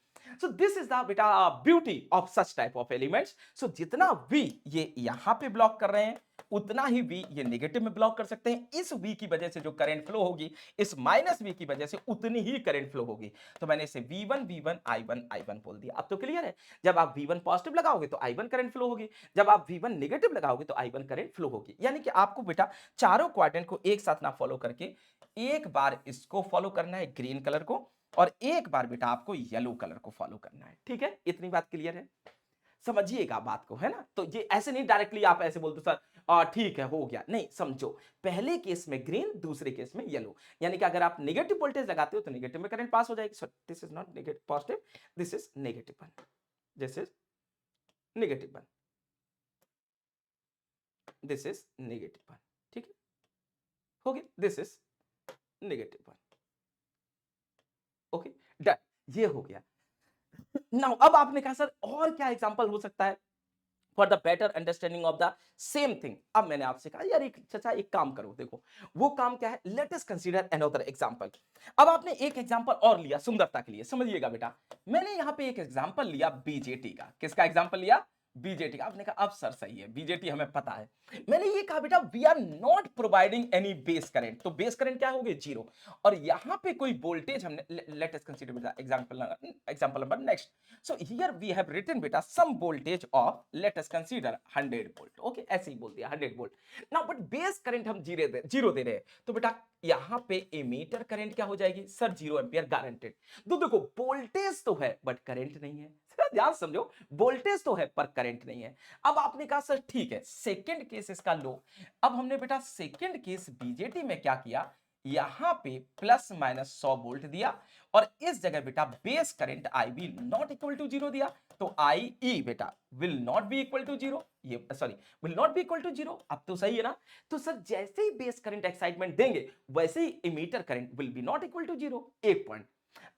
सो दिस इज द बेटा beauty of such type of elements. So जितना V ये यहां पे ब्लॉक कर रहे हैं, उतना ही V ये नेगेटिव में ब्लॉक कर सकते हैं। इस V की वजह से जो करंट फ्लो होगी, इस माइनस V की वजह से उतनी ही करंट फ्लो होगी। तो मैंने इसे V1 V1 I1 I1 बोल दिया। अब तो क्लियर है, जब आप V1 पॉजिटिव लगाओगे तो I1 करंट फ्लो होगी, जब आप V1 नेगेटिव लगाओगे तो I1 करंट फ्लो होगी। यानी कि आपको बेटा चारों क्वाड्रेंट को एक साथ ना फॉलो करके एक बार इसको फॉलो करना है ग्रीन कलर को, और एक बार बेटा आपको येलो कलर को फॉलो करना है। ठीक है, इतनी बात क्लियर है, समझिएगा बात को, है ना। तो ये ऐसे नहीं डायरेक्टली आप ऐसे बोलते सर ठीक है हो गया, नहीं, समझो। पहले केस में ग्रीन, दूसरे केस में येलो। यानी कि अगर आप नेगेटिव वोल्टेज लगाते हो तो नेगेटिव में करंट पास हो जाएगी। सो this is not negative positive, this is negative one, this is negative one, this is negative one. ठीक है, हो गया, this is negative one. Okay, done, ये हो गया। नाउ अब आपने कहा सर और क्या एग्जांपल हो सकता है for the better understanding of the same thing. अब मैंने आपसे कहा यार एक चाचा एक काम करो, देखो वो काम क्या है, late us consider another example. अब आपने एक एग्जांपल और लिया सुंदरता के लिए, समझिएगा बेटा, मैंने यहां पे एक एग्जांपल लिया बीजेटी का। किसका एग्जांपल लिया, बीजेटी का। आपने कहा अब सर सही है, बीजेटी हमें पता है। मैंने ये कहा बेटा we are not providing any base current, तो बेस करंट क्या होगी, जीरो। और यहां पे कोई वोल्टेज हमने, लेट अस कंसीडर बेटा example number next. So here we have written beta some voltage of, let us consider 100 volt. Okay, ऐसे ही बोल दिया 100 volt. Now but base current हम जीरो दे रहे हैं, तो बेटा यहाँ पे एमीटर करंट क्या हो जाएगी सर, 0 एम्पियर गारंटेड। तो देखो वोल्टेज तो है बट करंट नहीं है। ध्यान समझो, वोल्टेज तो है पर करंट नहीं है। अब आपने कहा सर ठीक है, सेकंड केस इसका लो। अब हमने बेटा सेकंड केस बीजेटी में क्या किया, यहां पे प्लस माइनस 100 वोल्ट दिया, और इस जगह बेटा base current I B not equal to zero दिया। तो आई ई बेटा will not be equal to zero, ये sorry will not be equal to zero. अब तो सही है ना। तो सर जैसे ही बेस करंट एक्साइटमेंट देंगे वैसे ही emitter current will be not equal to zero. एक पॉइंट।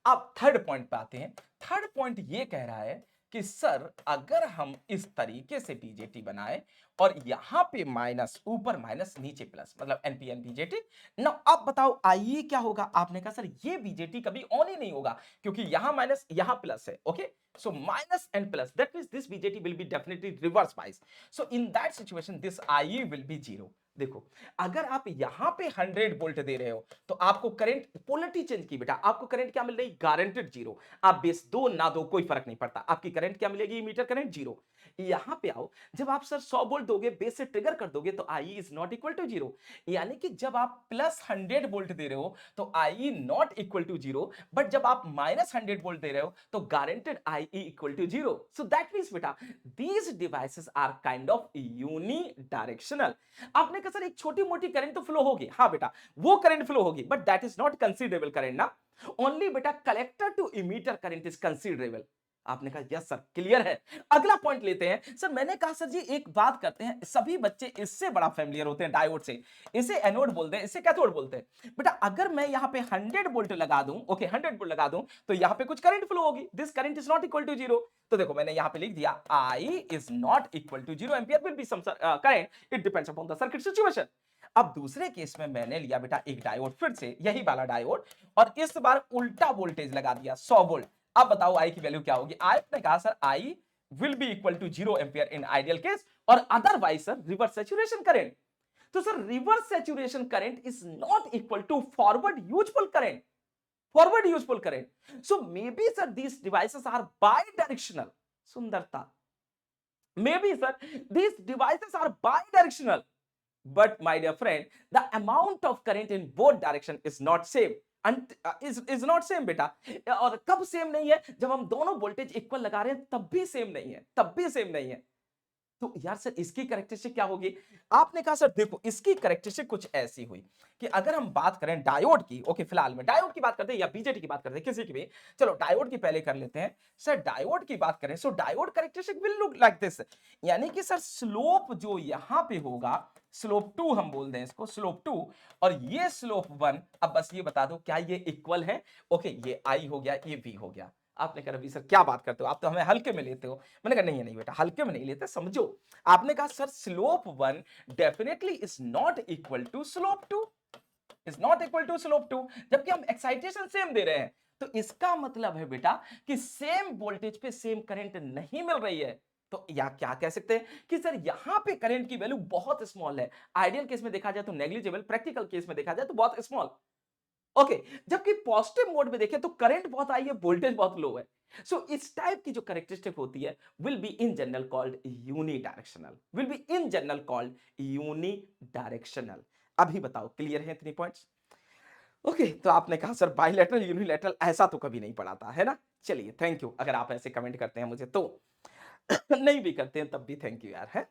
अब थर्ड पॉइंट पे आते हैं। थर्ड पॉइंट ये कह रहा है कि सर अगर हम इस तरीके से बीजेटी बनाए और यहां पे माइनस ऊपर माइनस नीचे प्लस, मतलब एनपीएन बीजेटी। ना अब बताओ आइए क्या होगा। आपने कहा सर ये बीजेटी कभी ऑन ही नहीं होगा क्योंकि यहां माइनस यहां प्लस है। Okay, so minus and plus, that means this BJT will be definitely reverse bias. So in that situation this I will B zero. देखो अगर आप यहां पे 100 वोल्ट दे रहे हो तो आपको करंट पोलैरिटी चेंज की बेटा, आपको करंट क्या मिल रही, गारंटेड जीरो। आप बेस दो ना दो कोई फर्क नहीं पड़ता, आपकी करंट क्या मिलेगी, मीटर करंट जीरो। यहां पे आओ, जब आप सर 100 वोल्ट दोगे बेस से ट्रिगर कर दोगे तो I is not equal to zero. यानी कि जब आप प्लस 100 वोल्ट दे रहे हो तो I not equal to zero, but जब आप माइनस 100 वोल्ट दे रहे हो तो guaranteed I equal to zero. So that means बेटा these devices are kind of unidirectional. आपने कहा सर एक छोटी मोटी करंट तो फ्लो होगी, हाँ बेटा वो करंट फ्लो होगी, but that is not considerable current ना। ओनली बेटा collector to emitter current is considerable. आपने कहा यस सर क्लियर है। अगला पॉइंट लेते हैं। सर मैंने कहा सर जी एक बात करते हैं, सभी बच्चे इससे बड़ा फेमिलियर होते हैं डायोड से। इसे एनोड बोलते हैं, इसे कैथोड बोलते हैं। बेटा अगर मैं यहां पे 100 वोल्ट लगा दूं, ओके 100 वोल्ट लगा दूं, तो यहां पे कुछ करंट फ्लो होगी, this current is not equal to zero. तो देखो मैंने यहां पे लिख दिया I is not equal to zero ampere will be some current, it depends upon the circuit situation. अब दूसरे केस में मैंने लिया बेटा एक डायोड, फिर से यही वाला डायोड, और इस बार उल्टा वोल्टेज लगा दिया 100 वोल्ट। अब बताओ आई की वैल्यू क्या होगी। आई ने कहा sir I will be equal to zero ampere in ideal case, और otherwise sir reverse saturation current. तो sir reverse saturation current is not equal to forward useful current, forward useful current. So may be sir these devices are bidirectional. सुंदरता, Maybe, sir, these devices are bidirectional. But my dear friend, the amount of current in both direction is not same. is not same बेटा। और कब same नहीं है? जब हम दोनों voltage equal लगा रहे हैं तब भी सेम नहीं है, तब भी सेम नहीं है। तो यार सर इसकी कैरेक्टरिस्टिक क्या होगी? आपने कहा सर देखो इसकी कैरेक्टरिस्टिक कुछ ऐसी हुई कि अगर हम बात करें डायोड की, ओके फिलहाल में डायोड की बात करते हैं या बीजेटी की बात करते हैं, किसी की भी, चलो डायोड की पहले कर लेते हैं। सर डायोड की बात करें, so diode characteristic will look like this, यानी कि सर स्लोप जो यहां पे होगा, स्लोप 2 हम बोल दें इसको, स्लोप 2, और ये स्लोप 1, अब बस ये बता दो क्या ये इक्वल है? ओके ये आई हो गया, ये वी हो गया। आपने कहा रवि सर क्या बात करते हो, आप तो हमें हल्के में लेते हो। मैंने कहा नहीं नहीं बेटा, हल्के में नहीं लेते, समझो। आपने कहा sir slope 1 definitely is not equal to slope 2, is not equal to slope 2, जबकि हम एक्साइटेशन सेम दे रहे हैं। तो इसका मतलब है बेटा कि सेम वोल्टेज पे सेम करंट नहीं मिल रही है। तो या क्या कह सकते हैं कि सर यहां पे करंट की वैल्यू बहुत स्मॉल है। आइडियल केस में देखा जाए तो नेग्लिजिबल, प्रैक्टिकल केस में देखा जाए तो बहुत स्मॉल। ओके जबकि पॉजिटिव मोड में देखें तो करंट बहुत हाई है, वोल्टेज बहुत लो है। सो इस टाइप की जो कैरेक्टरिस्टिक होती है will be in general called unidirectional, will be in general called unidirectional. अभी बताओ क्लियर है इतनी पॉइंट्स? ओके तो आपने कहा सर बाइलेटरल यूनिलैटरल ऐसा तो कभी नहीं पढ़ा था, है ना? चलिए थैंक यू, अगर आप ऐसे कमेंट करते हैं मुझे तो। नहीं भी करते हैं तब भी थैंक यू यार, है।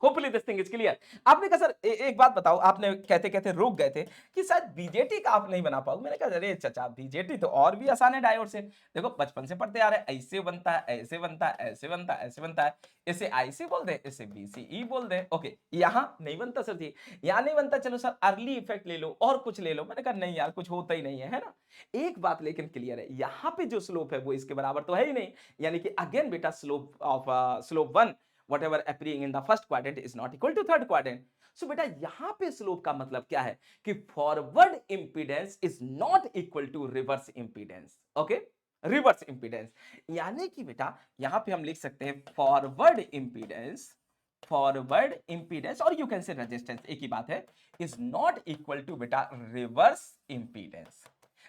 Hopefully this thing is clear. आपने कहा सर एक बात बताओ, आपने कहते कहते रुक गए थे कि शायद बीजेटी का आप नहीं बना पाओगे। मैंने कहा अरे चाचा बीजेटी तो और भी आसान है डायोड से। देखो बचपन से पढ़ते आ रहे हैं, ऐसे बनता है, ऐसे बनता है, ऐसे बनता है, ऐसे बनता है। इसे आईसी बोल दे, इसे बीसीई बोल दे। ओके यहाँ नहीं बनता सर जी, यहाँ नहीं बनता। चलो सर अर्ली इफेक्ट ले लो और कुछ ले लो। मैंने कहा नहीं यार कुछ होता ही नहीं है ना। एक बात लेकिन क्लियर है, यहाँ पे जो स्लोप है वो इसके बराबर तो है ही नहीं। यानी कि अगेन बेटा slope of slope 1 whatever appearing in the first quadrant is not equal to third quadrant. So बेटा यहां पे स्लोप का मतलब क्या है कि forward impedance is not equal to reverse impedance. Okay reverse impedance यानी कि बेटा यहां पे हम लिख सकते हैं फॉरवर्ड इंपीडेंस, फॉरवर्ड इंपीडेंस और यू कैन से रेजिस्टेंस, एक ही बात है, इज नॉट इक्वल टू बेटा रिवर्स इंपीडेंस।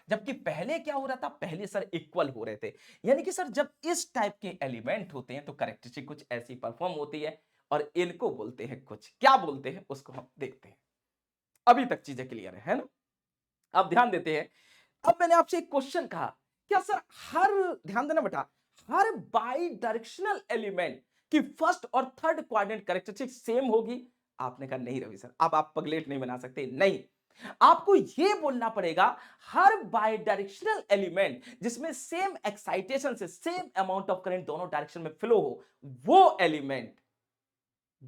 जबकि पहले क्या हो रहा था, पहले सर इक्वल हो रहे थे। यानी कि सर जब इस टाइप के एलिमेंट होते हैं तो कैरेक्टरिस्टिक कुछ ऐसी परफॉर्म होती है और इनको बोलते हैं कुछ, क्या बोलते हैं उसको हम देखते हैं। अभी तक चीजें क्लियर है ना? अब ध्यान देते हैं। अब मैंने आपसे एक क्वेश्चन कहा, क्या सर हर, ध्यान देना बेटा, हर बाई डायरेक्शनल एलिमेंट की फर्स्ट और थर्ड क्वाड्रेंट कैरेक्टरिस्टिक सेम होगी? आपने कहा नहीं रवि सर, अब आप पगलेट नहीं बना सकते। नहीं, आपको यह बोलना पड़ेगा हर बाई डायरेक्शनल एलिमेंट जिसमें सेम एक्साइटेशन से सेम अमाउंट ऑफ करंट दोनों डायरेक्शन में फ्लो हो, वो एलिमेंट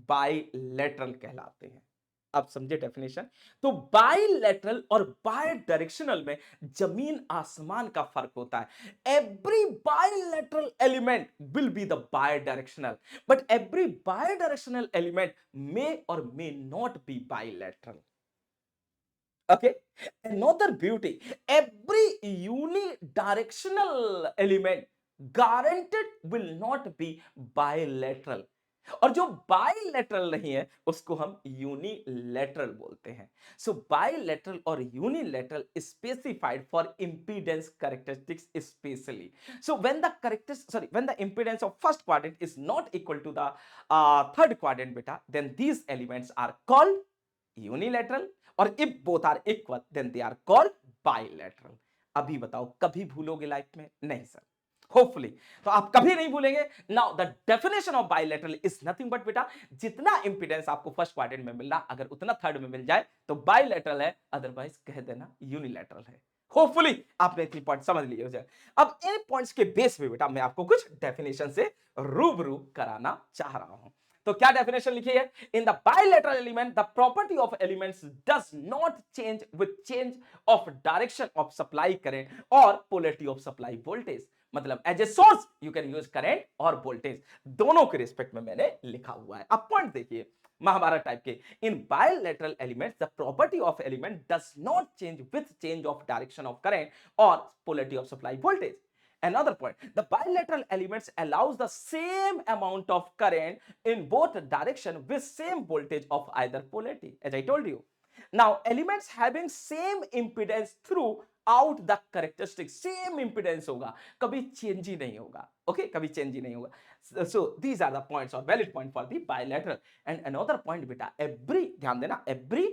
बाइलेटरल कहलाते हैं। अब समझे डेफिनेशन? तो बाइलेटरल और बाय डायरेक्शनल में जमीन आसमान का फर्क होता है। Every bilateral element will be the bidirectional, but every bidirectional element may or may not be bilateral. Okay, another beauty, every unidirectional element guaranteed will not be bilateral, और जो bilateral नहीं है उसको हम unilateral बोलते हैं। So bilateral और unilateral specified for impedance characteristics specially. So when the when the impedance of first quadrant is not equal to the third quadrant बेटा, then these elements are called unilateral, और if both are equal then they are called bilateral. अभी बताओ कभी भूलोगे life में? नहीं sir, hopefully तो आप कभी नहीं भूलेंगे। Now the definition of bilateral is nothing but बेटा, जितना इंपीडेंस आपको फर्स्ट क्वाड्रेंट में मिल रहा अगर उतना थर्ड में मिल जाए तो बाइलेटरल है, अदरवाइज कह देना यूनिलेटरल है। होपफुली आपने 3 पॉइंट समझ लिए हो जाए। अब इन पॉइंट्स के बेस पे बेटा मैं आपको कुछ डेफिनेशन से रूबरू कराना चाह रहा हूं। तो क्या डेफिनेशन लिखी है? In the bilateral element the property of elements does not change with change of direction of supply current और पोलैरिटी ऑफ सप्लाई वोल्टेज। मतलब as a source you can use current और वोल्टेज, दोनों के respect में मैंने लिखा हुआ है। अब पॉइंट देखिए महाभारत टाइप के, in bilateral elements the property of element does not change with change of direction of current और polarity of supply voltage. Another point, the bilateral elements allows the same amount of current in both direction with same voltage of either polarity, as I told you. Now elements having same impedance through out the characteristic, same impedance होगा, कभी change ही नहीं होगा, okay कभी change ही नहीं होगा। So these are the points और valid point for the bilateral. And another point बेटा, एवरी, ध्यान देना, every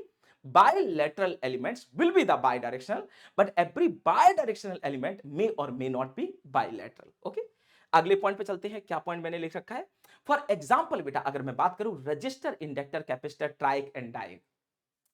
bilateral elements will be the bidirectional, but every bidirectional element may or may not be bilateral, okay। अगले point पे चलते हैं, क्या point मैंने लिख रखा है। फॉर एग्जाम्पल बेटा, अगर मैं बात करूं resistor, inductor, capacitor, triac and diac,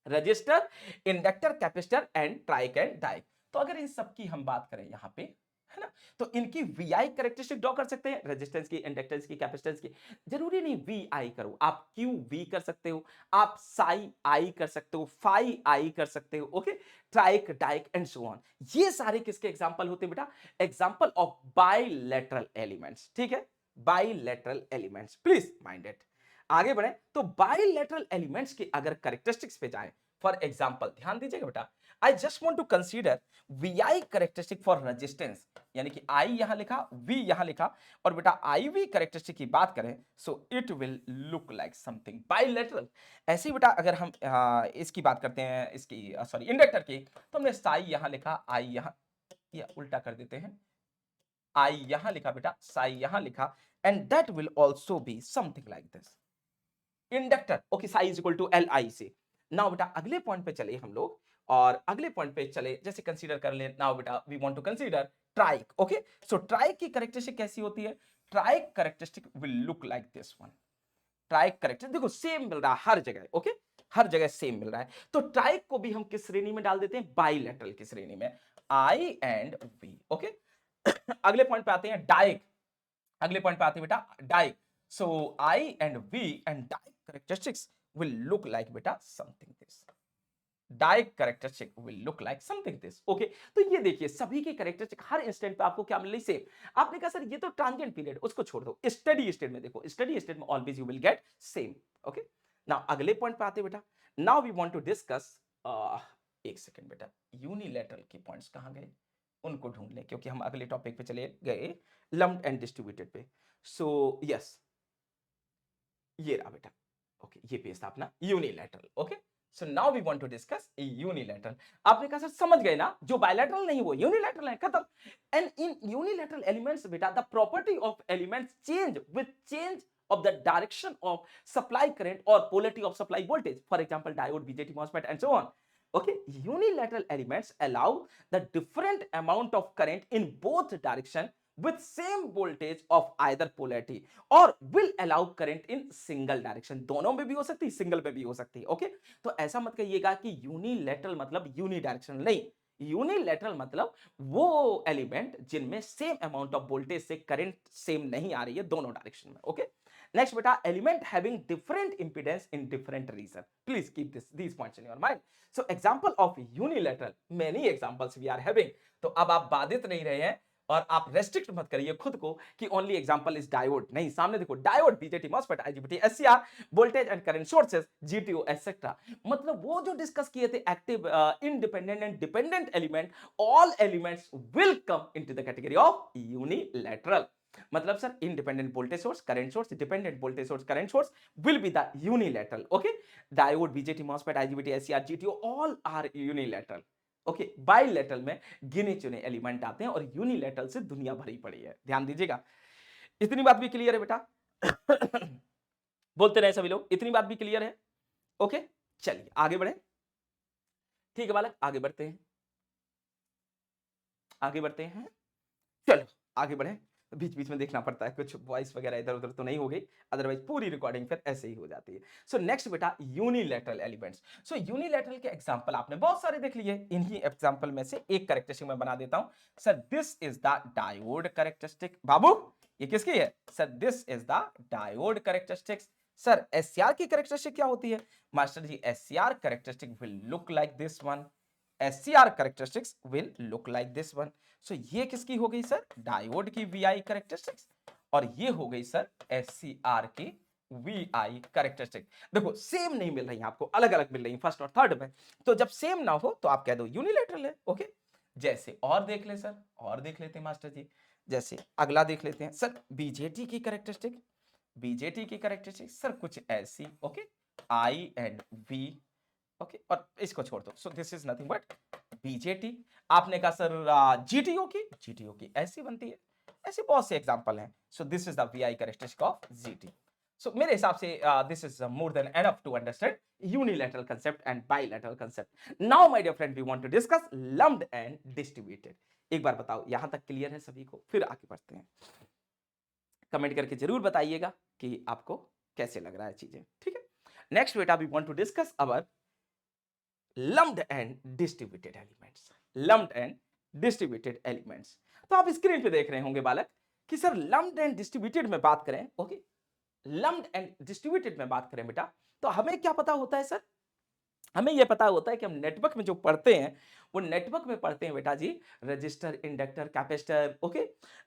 resistor, inductor, capacitor and triac and diac, तो अगर इन सब की हम बात करें यहां पे, है ना, तो इनकी वी आई कैरेक्टरिस्टिक ड्रॉ कर सकते हैं, रेजिस्टेंस की, इंडक्टेंस की, कैपेसिटेंस की। जरूरी नहीं वी आई करो, आप क्यू वी कर सकते हो, आप साई आई कर सकते हो, फाई आई कर सकते हो, okay, triac, diac and so on. ये सारे किसके एग्जांपल होते हैं बेटा, एग्जांपल ऑफ बाइलेटरल एलिमेंट्स, ठीक है, bilateral elements, please mind it. आगे बढ़े तो बाइलेटरल एलिमेंट्स की अगर कैरेक्टरिस्टिक्स पे जाए, फॉर एग्जांपल ध्यान दीजिएगा बेटा, I just want to consider V I characteristic for resistance, यानी कि आई यहां लिखा, वी यहां लिखा, और बेटा आई वी कैरेक्टरिस्टिक की बात करें, so it will look like something bilateral. ऐसे ही बेटा अगर हम इसकी बात करते हैं, इसकी सॉरी इंडक्टर की, तो हमने साई यहां लिखा, आई यहां, या उल्टा कर देते हैं, आई यहां लिखा बेटा, साई यहां लिखा, and that will also be something like this inductor, okay, psi is equal to L I से। नाउ बेटा अगले पॉइंट पे चले हम लोग, और अगले पॉइंट पे चले, जैसे कंसीडर कर ले, नाउ बेटा we want to consider triac, okay. So triac की कैरेक्टरिस्टिक कैसी होती है, triac characteristic will look like this one. Triac characteristic देखो सेम मिल रहा है हर जगह, ओके, हर जगह सेम मिल रहा है, तो ट्राइक को भी हम किस श्रेणी में डाल देते हैं, बाइलेटरल की श्रेणी में, आई एंड वी, ओके। अगले पॉइंट पे आते हैं डाइक, अगले पॉइंट पे आते हैं बेटा diac. So I and V and diac characteristics will look like बेटा something this, diac characteristic will look like something this, okay. तो ये देखिए सभी की कैरेक्टरिस्टिक हर इंस्टेंट पे आपको क्या मिल रही, सेम। आपने कहा सर ये तो ट्रांजिएंट पीरियड, उसको छोड़ दो, स्टडी स्टेट में देखो, स्टडी स्टेट में always you will get same, okay. Now अगले पॉइंट पे आते बेटा, now we want to discuss, एक सेकंड बेटा, यूनिलैटरल के पॉइंट्स कहां गए, उनको ढूंढ लें, क्योंकि हम अगले टॉपिक पे चले गए लम्प्ड एंड डिस्ट्रीब्यूटेड पे। सो यस, ये रहा बेटा, ओके, ये पेज था अपना unilateral, okay. So now we want to discuss unilateral. आपने कहा सर समझ गए ना, जो बायलैटरल नहीं वो यूनिलैटरल है, खत्म। एंड इन यूनिलैटरल एलिमेंट्स बेटा the property of elements change with change of the direction of supply current or polarity of supply voltage, for example diode, BJT, MOSFET and so on, okay। Unilateral elements allow the different amount of current in both direction with same voltage of either polarity or will allow current in single direction, दोनों में भी हो सकती है, single में भी हो सकती है, ओके। तो ऐसा मत कहिएगा कि यूनिलैटरल मतलब यूनिडायरेक्शनल, नहीं, यूनिलैटरल मतलब वो एलिमेंट जिनमें सेम अमाउंट ऑफ वोल्टेज से करंट सेम नहीं आ रही है दोनों डायरेक्शन में, ओके। नेक्स्ट बेटा, element having different impedance in different region, please keep these points in your mind। so example of unilateral, many examples we are having। तो अब आप बाधित नहीं रहे हैं, और आप रेस्ट्रिक्ट मत करिए खुद को कि ओनली एग्जांपल इज डायोड, नहीं, सामने देखो diode, BJT, MOSFET, IGBT, SCR, voltage and current sources, GTO etcetera. मतलब वो जो डिस्कस किए थे active, independent and dependent element, all elements will come into the category of unilateral. मतलब sir independent voltage source, current source, dependent voltage source, current source will be the unilateral, okay. Diode, BJT, MOSFET, IGBT, SCR, GTO all are unilateral, okay. Bilateral में गिने चुने element आते हैं, और unilateral से दुनिया भरी पड़ी है, ध्यान दीजिएगा। इतनी बात भी क्लियर है बेटा? बोलते रहे सभी लोग, इतनी बात भी क्लियर है, ओके। चलिए आगे बढ़े, ठीक है बालक, आगे बढ़ते हैं, आगे बढ़ते हैं, चलो आगे बढ़े। बीच बीच में देखना पड़ता है, कुछ वॉइस वगैरह इधर उधर तो नहीं हो गई, अदरवाइज पूरी रिकॉर्डिंग फिर ऐसे ही हो जाती है। सो नेक्स्ट बेटा, यूनिलैटरल एलिमेंट्स। सो यूनिलैटरल के एग्जांपल आपने बहुत सारे देख लिए, इन्हीं एग्जांपल में से एक कैरेक्टरिस्टिक मैं बना देता हूं। Sir this is the diode characteristic, बाबू ये किसकी है, sir this is the diode characteristics. Sir SCR की कैरेक्टरिस्टिक क्या होती है, master ji SCR characteristic will look like this one, SCR characteristics will look like this one। so ये किसकी हो गई सर, डायोड की VI characteristics, और ये हो गई सर SCR की VI characteristic। देखो सेम नहीं मिल रही है आपको, अलग अलग मिल रही है फर्स्ट और थर्ड में, तो जब सेम ना हो तो आप कह दो यूनिलैटरल है, ओके। जैसे और देख ले सर, और देख लेते हैं मास्टर जी, जैसे अगला देख लेते हैं सर, बीजेटी की कैरेक्टरिस्टिक, बीजेटी की कैरेक्टरिस्टिक सर कुछ ऐसी, okay, I and V, okay, और इसको छोड़ दो। सो this is nothing but BJT, आपने कहा सर जीटीओ की ऐसी बनती है, ऐसे बहुत से एग्जांपल हैं। So this is the VI characteristic of GT. So मेरे हिसाब से this is more than enough to understand unilateral concept and bilateral concept. Now my dear friend we want to discuss lumped and distributed. एक बार बताओ यहां तक clear है सभी को? फिर आगे बढ़ते हैं। कमेंट करके जरूर बताइएगा कि आपको कैसे लग रहा है चीजें, ठीक है। नेक्स्ट बेटा we want to discuss our lumped and distributed elements. Lumped and distributed elements, तो आप स्क्रीन पे देख रहे होंगे बालक कि सर लम्प्ड एंड डिस्ट्रीब्यूटेड में बात करें, ओके, लम्प्ड एंड डिस्ट्रीब्यूटेड में बात करें बेटा, तो हमें क्या पता होता है सर? हमें यह पता होता है कि हम नेटवर्क में जो पढ़ते हैं वो नेटवर्क में पढ़ते हैं बेटा जी resistor, inductor, capacitor, okay,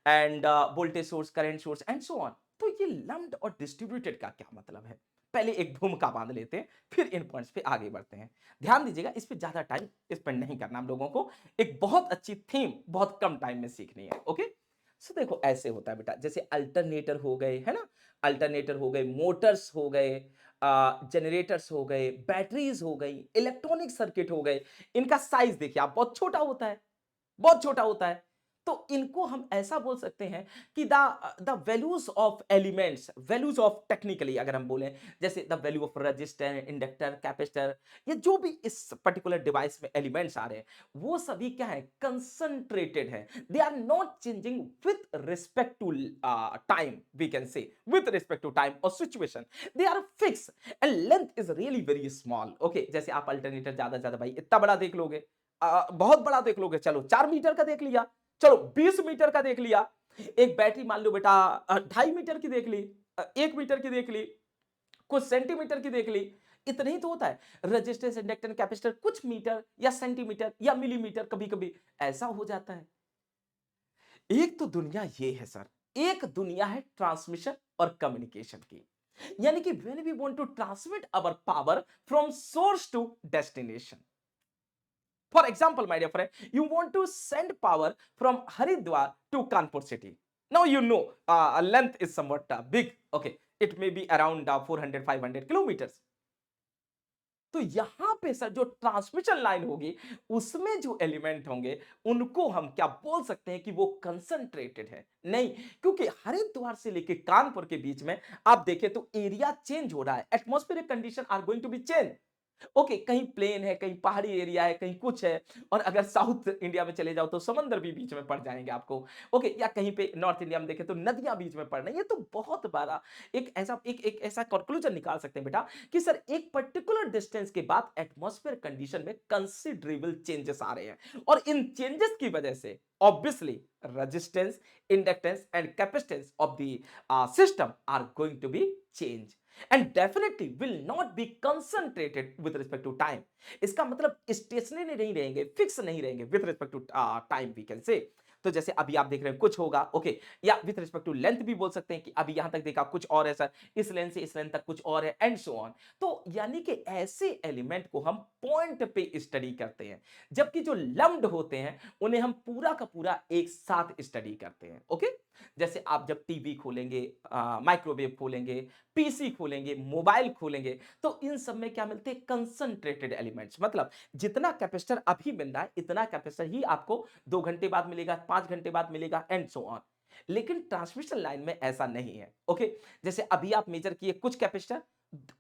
and voltage source, current source and so on. तो ये लम्प्ड और डिस्ट्रीब्यूटेड का क्या मतलब है? पहले एक भूमिका बांध लेते हैं, फिर इन पॉइंट्स पे आगे बढ़ते हैं। ध्यान दीजिएगा, इस पे ज्यादा टाइम स्पेंड नहीं करना हम लोगों को, एक बहुत अच्छी थीम बहुत कम टाइम में सीखनी है, ओके। सो देखो ऐसे होता है बेटा, जैसे अल्टरनेटर हो गए, है ना, अल्टरनेटर हो गए, मोटर्स हो गए, जनरेटर्स हो गए, बैटरीज हो गई, इलेक्ट्रॉनिक सर्किट हो गए। इनका साइज देखिए आप, बहुत छोटा होता है, बहुत छोटा होता है। तो इनको हम ऐसा बोल सकते हैं कि the values of elements, values of technically अगर हम बोलें, जैसे the value of resistor, inductor, capacitor, ये जो भी इस पर्टिकुलर डिवाइस में एलिमेंट्स आ रहे हैं वो सभी क्या है? कंसंट्रेटेड है। They are not changing with respect to time, we can say with respect to time और situation, they are fix and length is really very small, okay. जैसे आप अल्टरनेटर ज्यादा भाई इतना बड़ा देख लोगे, बहुत बड़ा देख लोगे, चलो 4 मीटर का देख लिया, चलो 20 मीटर का देख लिया। एक बैटरी मान लो बेटा 2.5 मीटर की देख ली, 1 मीटर की देख ली, कुछ सेंटीमीटर की देख ली, इतना ही तो होता है। रेजिस्टेंस, इंडक्टेंस, कैपेसिटर कुछ मीटर या सेंटीमीटर या मिलीमीटर कभी कभी ऐसा हो जाता है। एक तो दुनिया ये है सर, एक दुनिया है ट्रांसमिशन और कम्युनिकेशन की। यानी कि when we want to transmit our power from source to destination, for example, my dear friend, you want to send power from Haridwar to Kanpur city. Now you know length is somewhat big. Okay, it may be around 400, 500 kilometers. तो यहां पे sir जो transmission line होगी उसमें जो element होंगे उनको हम क्या बोल सकते हैं कि वो कंसंट्रेटेड है? नहीं, क्योंकि हरिद्वार से लेके कानपुर के बीच में आप देखें तो एरिया चेंज हो रहा है, atmospheric condition are going to be change, okay. कहीं प्लेन है, कहीं पहाड़ी एरिया है, कहीं कुछ है, और अगर साउथ इंडिया में चले जाओ तो समंदर भी बीच में पड़ जाएंगे आपको, ओके। या कहीं पे नॉर्थ इंडिया में देखें तो नदियां बीच में पड़ रही हैं। ये तो बहुत बड़ा एक ऐसा कंक्लूजन निकाल सकते हैं बेटा कि सर एक पर्टिकुलर डिस्टेंस के बाद एटमॉस्फेयर कंडीशन में कंसिडरेबल चेंजेस आ रहे हैं, और इन चेंजेस की वजह से obviously resistance, inductance and capacitance of the system are going to be change and definitely will not be concentrated with respect to time. इसका मतलब स्टेशनरी नहीं रहेंगे, फिक्स नहीं रहेंगे with respect to time we can say। तो जैसे अभी आप देख रहे हैं कुछ होगा, ओके, या विथ रिस्पेक्ट टू लेंथ भी बोल सकते हैं कि अभी यहां तक देखा कुछ और है सर, इस लेंथ से इस लेंथ तक कुछ और है एंड सो ऑन। तो यानी कि ऐसे एलिमेंट को हम पॉइंट पे स्टडी करते हैं, जबकि जो लम्प्ड होते हैं उन्हें हम पूरा का पूरा एक साथ स्टडी करते हैं, ओके। जैसे आप जब टीवी खोलेंगे, माइक्रोवेव खोलेंगे, पीसी खोलेंगे, मोबाइल खोलेंगे, तो इन सब में क्या मिलते हैं? Concentrated elements. मतलब जितना कैपेसिटर अभी मिल रहा है इतना कैपेसिटर ही आपको 2 घंटे बाद मिलेगा, 5 घंटे बाद मिलेगा एंड सो ऑन। लेकिन ट्रांसमिशन लाइन में ऐसा नहीं है, ओके। जैसे अभी आप मेजर किए कुछ कैपेसिटर,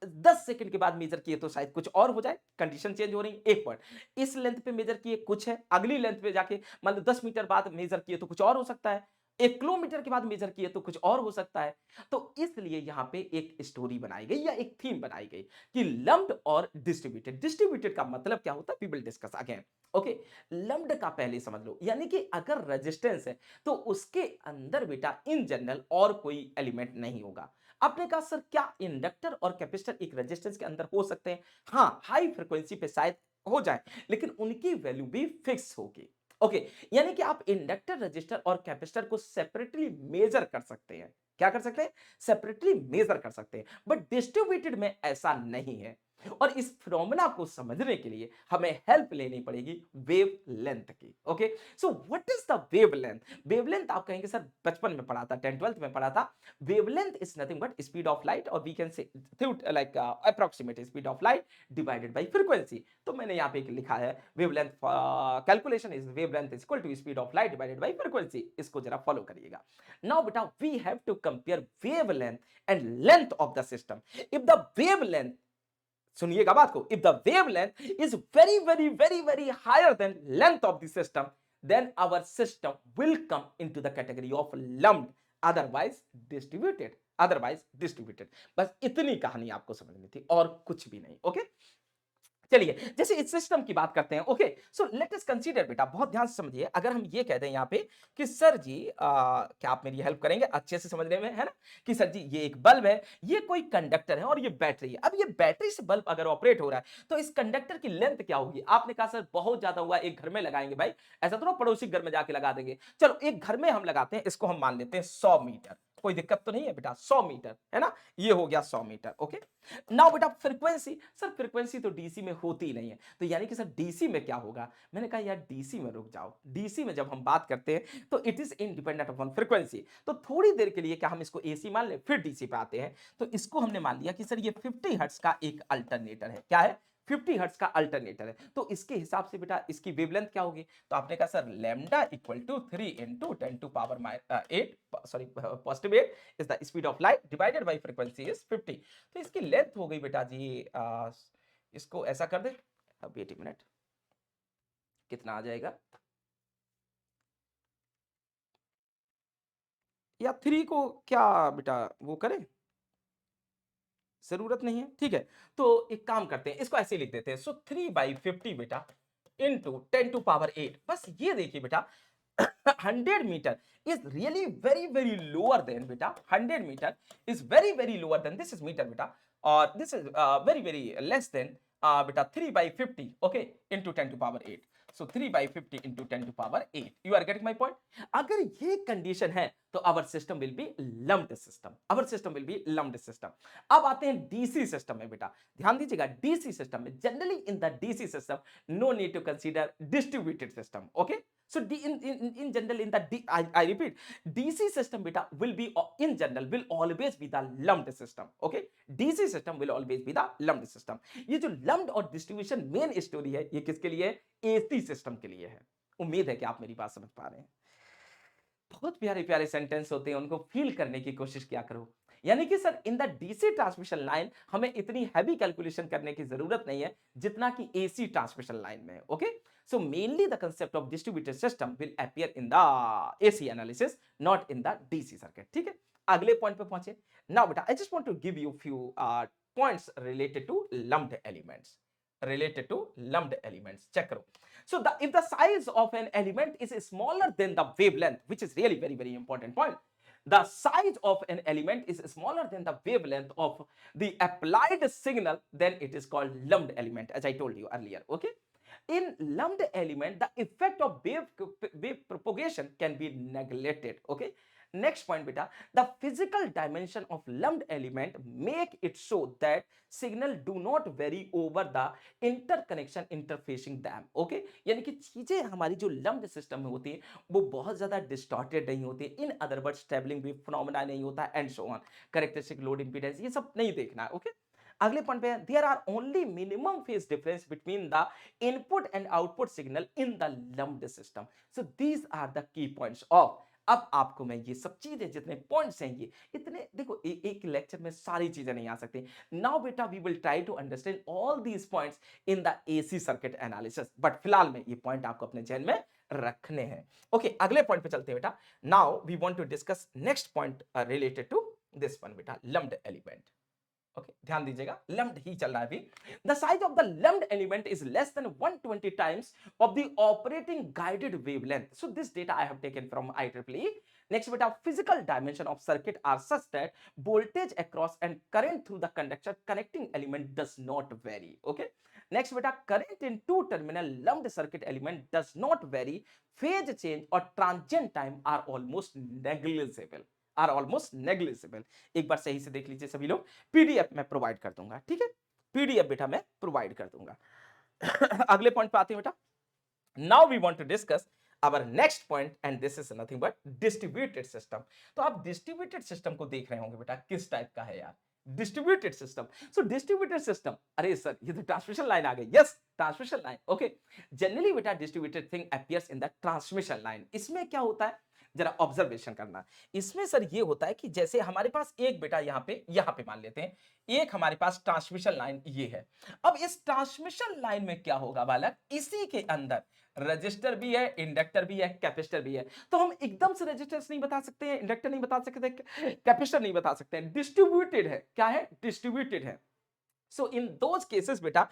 10 सेकंड के बाद मेजर किए तो शायद कुछ और हो जाए, कंडीशन चेंज हो रही है, एक पॉइंट। इस लेंथ पे मेजर किए कुछ है, अगली लेंथ पे जाके मान लो 10 मीटर बाद मेजर किए तो कुछ और हो सकता है, 1 किलोमीटर के बाद मेजर किए तो कुछ और हो सकता है। तो इसलिए यहां पे एक स्टोरी बनाई गई या एक थीम बनाई गई कि लम्प्ड और डिस्ट्रीब्यूटेड। डिस्ट्रीब्यूटेड का मतलब क्या होता है? We will discuss again, okay. Lumped का पहले समझ लो, यानी कि अगर रेजिस्टेंस है तो उसके अंदर बेटा इन जनरल और कोई एलिमेंट नहीं होगा। आपने कहा सर क्या इंडक्टर और कैपेसिटर एक रेजिस्टेंस के अंदर हो सकते हैं? हाँ, हाई फ्रीक्वेंसी पे शायद हो जाए, लेकिन उनकी वैल्यू भी फिक्स होगी, ओके। यानी कि आप इंडक्टर, रजिस्टर और कैपेसिटर को सेपरेटली मेजर कर सकते हैं। क्या कर सकते हैं? सेपरेटली मेजर कर सकते हैं, बट डिस्ट्रीब्यूटेड में ऐसा नहीं है। और इस फिनोमेना को समझने के लिए हमें हेल्प लेनी पड़ेगी वेव लेंथ की। Okay, so what is the wave length? Wavelength आप कहेंगे सर बचपन में पढ़ा था, 10th 12th में पढ़ा था। Wavelength is nothing but speed of light, और we can say like approximate speed of light divided by frequency. तो मैंने यहाँ पे एक लिखा है wavelength calculation is wavelength is equal to speed of light divided by frequency. इसको जरा फॉलो करिएगा। नाउ बेटा we have to compare wavelength and length of the system. If the wavelength, सुनिएगा बात को, if the wavelength is very very very very higher than length of the system, then our system will come into the category of lumped, otherwise distributed, बस इतनी कहानी आपको समझनी थी और कुछ भी नहीं। ओके, चलिए जैसे इस सिस्टम की बात करते हैं। Okay, so let us consider, बेटा बहुत ध्यान से समझिए, अगर हम ये कह दें यहाँ पे कि सर जी क्या आप मेरी हेल्प करेंगे अच्छे से समझने में, है ना, कि सर जी ये एक बल्ब है, ये कोई कंडक्टर है और ये बैटरी है। अब ये बैटरी से बल्ब अगर ऑपरेट हो रहा है तो इस कंडक्टर की लेंथ क्या होगी? आपने कहा सर बहुत ज्यादा हुआ, एक घर में लगाएंगे भाई, ऐसा तो ना पड़ोसी घर में जाके लगा देंगे। चलो एक घर में हम लगाते हैं, इसको हम मान लेते हैं 100 मीटर, कोई दिक्कत तो नहीं है बेटा, 100 मीटर है ना, ये हो गया 100 मीटर। ओके, नाउ बेटा फ्रीक्वेंसी, सर फ्रीक्वेंसी तो डीसी में होती ही नहीं है, तो यानी कि सर डीसी में क्या होगा? मैंने कहा यार डीसी में रुक जाओ, डीसी में जब हम बात करते हैं तो it is independent upon frequency. तो थोड़ी देर के लिए क्या हम इसको एसी मान लें, फिर डीसी पे आते हैं। तो इसको हमने मान लिया कि सर ये 50 हर्ट्ज का एक अल्टरनेटर है। क्या है? 50 हर्ट्ज का अल्टरनेटर है। तो इसके हिसाब से बेटा इसकी वेवलेंथ क्या होगी? तो आपने कहा sir lambda equal to 3 into 10 to power 8, sorry positive 8 is the speed of light divided by frequency is 50। तो इसकी लेंथ हो गई बेटा जी इसको ऐसा कर दे, अब वेट मिनट, कितना आ जाएगा, या 3 को क्या बेटा वो करें, जरूरत नहीं है, ठीक है। तो एक काम करते हैं, इसको ऐसे लिख देते हैं, सो 3/50 बेटा इंटू 10 टू पावर 8। बस ये देखिए बेटा 100 meter is really very very lower than beta 100 meter is very very lower than this is meter beta, or this is very very less than beta 3 by 50, okay, into 10 to power 8। so 3 by 50 into 10 to power 8, you are getting my point? अगर ये condition है तो our system will be lumped system, our system will be lumped system। अब आते हैं DC system में बेटा, ध्यान दीजिएगा, डीसी सिस्टम में generally in the DC system no need to consider distributed system. Okay, so in general in the I repeat, DC system beta will be in general will always be the lumped system। okay, DC system will always be the lumped system। ये जो lumped और distribution main story है ये किसके लिए है? AC system के लिए है। उम्मीद है कि आप मेरी बात समझ पा रहे हैं। बहुत प्यारे प्यारे सेंटेंस होते हैं, उनको फील करने की कोशिश किया करो। यानी कि sir in the DC transmission line हमें इतनी हैवी कैलकुलेशन करने की जरूरत नहीं है जितना कि एसी ट्रांसमिशन लाइन में। Okay, so mainly the concept of distributed system will appear in the AC analysis, not in the DC circuit. ठीक है, अगले पॉइंट पे पहुंचे। नाउ बेटा I just want to give you few points related to lumped elements, related to lumped elements। check करो। So if the size of an element is smaller than the wavelength, which is really very very important point, the size of an element is smaller than the wavelength of the applied signal, then it is called lumped element, as I told you earlier। okay, in lumped element the effect of wave propagation can be neglected। okay, next point beta, the physical dimension of lumped element make it so that signal do not vary over the interconnection interfacing them। okay, यानी कि चीजें हमारी जो lumped system में होती है वो बहुत ज्यादा distorted नहीं होती, in other words travelling wave phenomena नहीं होता and so on, characteristic load impedance ये सब नहीं देखना है। ओके, अगले पॉइंट पे there are only minimum phase difference between the input and output signal in the lumped system. So these are the key points of. अब आपको मैं ये सब चीजें जितने पॉइंट्स हैं ये इतने देखो एक लेक्चर में सारी चीजें नहीं आ सकती। नाउ बेटा we will try to understand all these points in the AC circuit analysis, but फिलहाल में ये पॉइंट आपको अपने जहन में रखने हैं। ओके, अगले पॉइंट पे चलते हैं बेटा। Now we want to discuss next point related to this one बेटा, लम्प्ड एलिमेंट। ओके, ध्यान दीजिएगा, लम्प्ड ही चल रहा है अभी। The size of the lumped element is less than 120 times of the operating guided wavelength. So this data I have taken from IEEE। Next बेटा, physical dimension of circuit are such that voltage across and current through the conductor connecting element does not vary. Okay, next बेटा, current in two terminal lumped circuit element does not vary, phase change और transient time are almost negligible, एक बार सही से देख लीजिए सभी लोग, पीडीएफ में प्रोवाइड कर दूंगा। ठीक है, पीडीएफ बेटा मैं प्रोवाइड कर दूंगा। अगले पॉइंट पे आते हैं बेटा। Now we want to discuss our next point and this is nothing but distributed system. तो आप डिस्ट्रीब्यूटेड सिस्टम को देख रहे होंगे बेटा, किस टाइप का है यार, distributed system. So distributed system, अरे सर ये तो ट्रांसमिशन लाइन आ गई। Yes, transmission line. Okay, generally बेटा distributed thing appears in the transmission line. इसमें क्या होता है, जरा ऑब्जर्वेशन करना। इसमें सर ये होता है कि जैसे हमारे पास एक बेटा यहाँ पे मान लेते हैं, एक हमारे पास ट्रांसमिशन लाइन ये है। अब इस ट्रांसमिशन लाइन में क्या होगा बालक, इसी के अंदर रजिस्टर भी है, इंडक्टर भी है, कैपेसिटर भी है। तो हम एकदम से रजिस्टर्स नहीं बता सकते हैं, इंडक्टर नहीं बता सकते, कैपेसिटर नहीं बता सकते हैं। डिस्ट्रीब्यूटेड है, क्या है, डिस्ट्रीब्यूटेड है। So in those cases beta